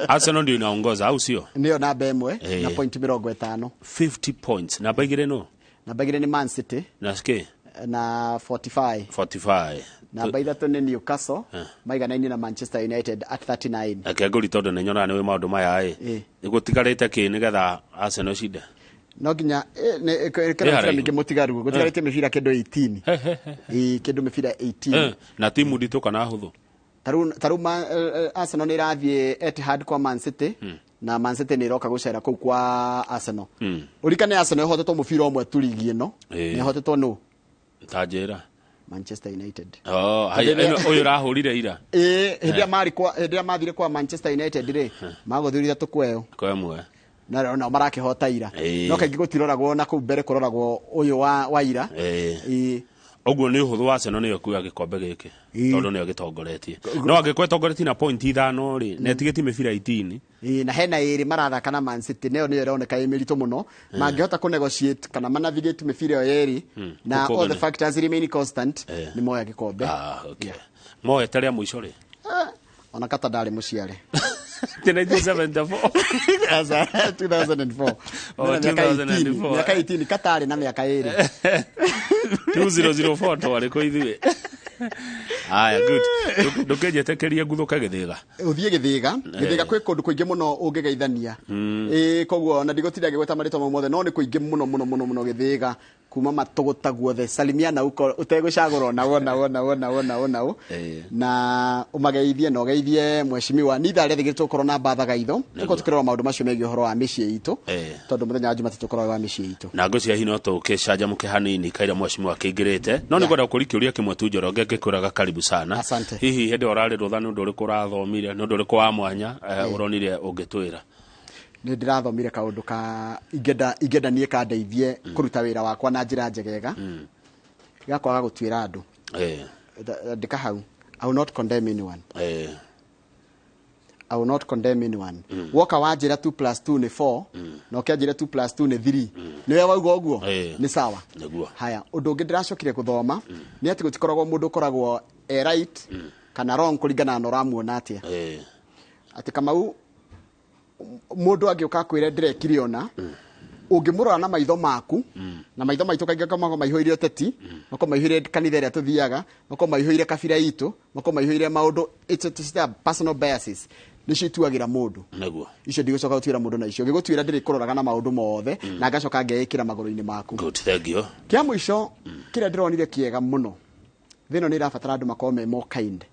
Arsenal ndio inaongoza au sio ndio namba 1 na point 50 50 points namba igire no namba igire ni Man City na ske na 45 namba 3 ni Newcastle maiganaini na Manchester United at 39 akeguri todo ne nyona ni maundu maya igutigarite ki nigetha Arsenal shida no ginya kana mingi mutigaru gutigarite mifira kendo 18 kendo mifira 18 na timu ndito kana huthu taru Arsenal ni rathie Etihad kwa Man City na Man City ni roka gucera kuu kwa Arsenal urikane Arsenal ihotetwo mufira omwe turigi ino ni ihotetwo no tajera Manchester United oyo rahurire ira hindia mathire kwa Manchester United ri magothurira tukweo kwa mwe na marakihota ira no kaingi gutiroragwo na ku mbere kuroragwo uyu wa ira Oguo ni uhuthu wa Arsenal niyo kuya gikombe giki tondu niyo gitongoretie no agikwetongoretie na point 5 ri netigiti mibira 18 na hena iri marathaka na Man City niyo ironeka imirito muno mangihota ku negotiate kana navigate mibira yeri na all the factors remain constant ni moya gikombe okay moya tari mwisho ri ona kata ndari muciare 1974 as 2004 miaka 18 katari na miaka iri 2004 twari ko ithuĩ aya good ndukenjetekeria nguthuka githiga uthie githiga kwi kundu kuingi muno ungigeithania koguo na ndigotira ngigweta marito mothe no ni kuingi muno githiga kuma matuguta guothe salimiana uko utegucagura na wona na umageithie no geithie mweshimiwa ni thare thigirito korwo na bathaga itho tuko tukirora maundu macio megie horo wa micii itu tondu muthenya wa Jumatatu korwo wa micii itu na ngoci hino to ukicanja muke hanini kaira mweshimiwa kingirite no ni gwenda kurikiuria kimwe tu njoro ngekuraga karibu sana hihi hende orari rutha ni nduri kurathomire ni nduri kwa mwanya uronire ungitwira ni ndirathomire kaundu ka ingenda nie ka ndeithie kuruta wira wakwa na njira njegega gakwaga gutwira andu ndika hau I will not condemn anyone I will not condemn anyone woka wanjira 2+2 ni 4 na ukianjira 2+2 ni 3 niwe wauga uguo ni sawa haya undu ungi ndiracokire guthoma ni ati gutikoragwo mundu koragwo right kana wrong kuringana na uramuona atia ati Kamau mundu agioka kwire ndirekire ona ungimurora na maitho maku na maitho maitu kainga kama maihoire oteti mako maihoire kanitha ria tuthiaga mako maihoire kabira itu mako maihoire maundu it's personal biases nicituagira mundu naguo icio ndigocoka gutwira mundu na icio gigutwira ndiri kuroraga na maundu mothe na ngacoka ngeikira maguru-ini maku good thank you kia mwisho kira ndironire kiega muno thino ni irabatara andu makome more kind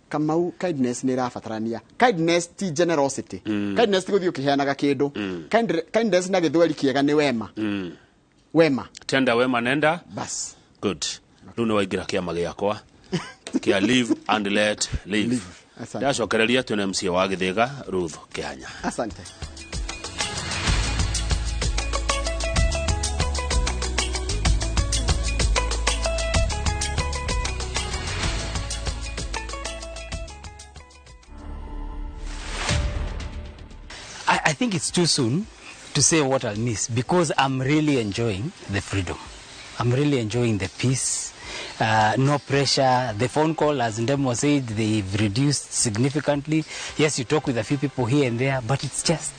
Kamau kindness ni irabatarania kindness ti generosity kindness ti guthio kiheanaga kindu kindness na githweri kiega ni wema wema tenda wema nenda bas good runo waigira kiama giakwa kia live and let live ndacokereria twene MC wa githiga Ruth Kihanya asante I think it's too soon to say what I'll miss because I'm really enjoying the freedom. I'm really enjoying the peace. No pressure. The phone call, as Ndemo said, they've reduced significantly. Yes, you talk with a few people here and there, but it's just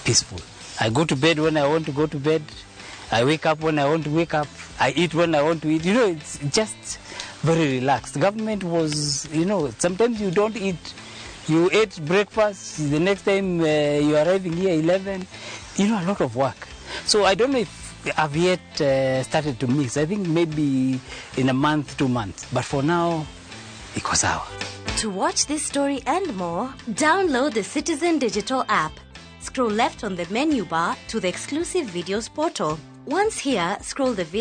peaceful. I go to bed when I want to go to bed. I wake up when I want to wake up. I eat when I want to eat. You know, it's just very relaxed. Government was, you know, sometimes you don't eat. You ate breakfast, the next time you're arriving here 11, you know, a lot of work. So I don't know if I've yet started to miss. I think maybe in a month, 2 months. But for now, iko sawa. To watch this story and more, download the Citizen Digital app. Scroll left on the menu bar to the exclusive videos portal. Once here, scroll the video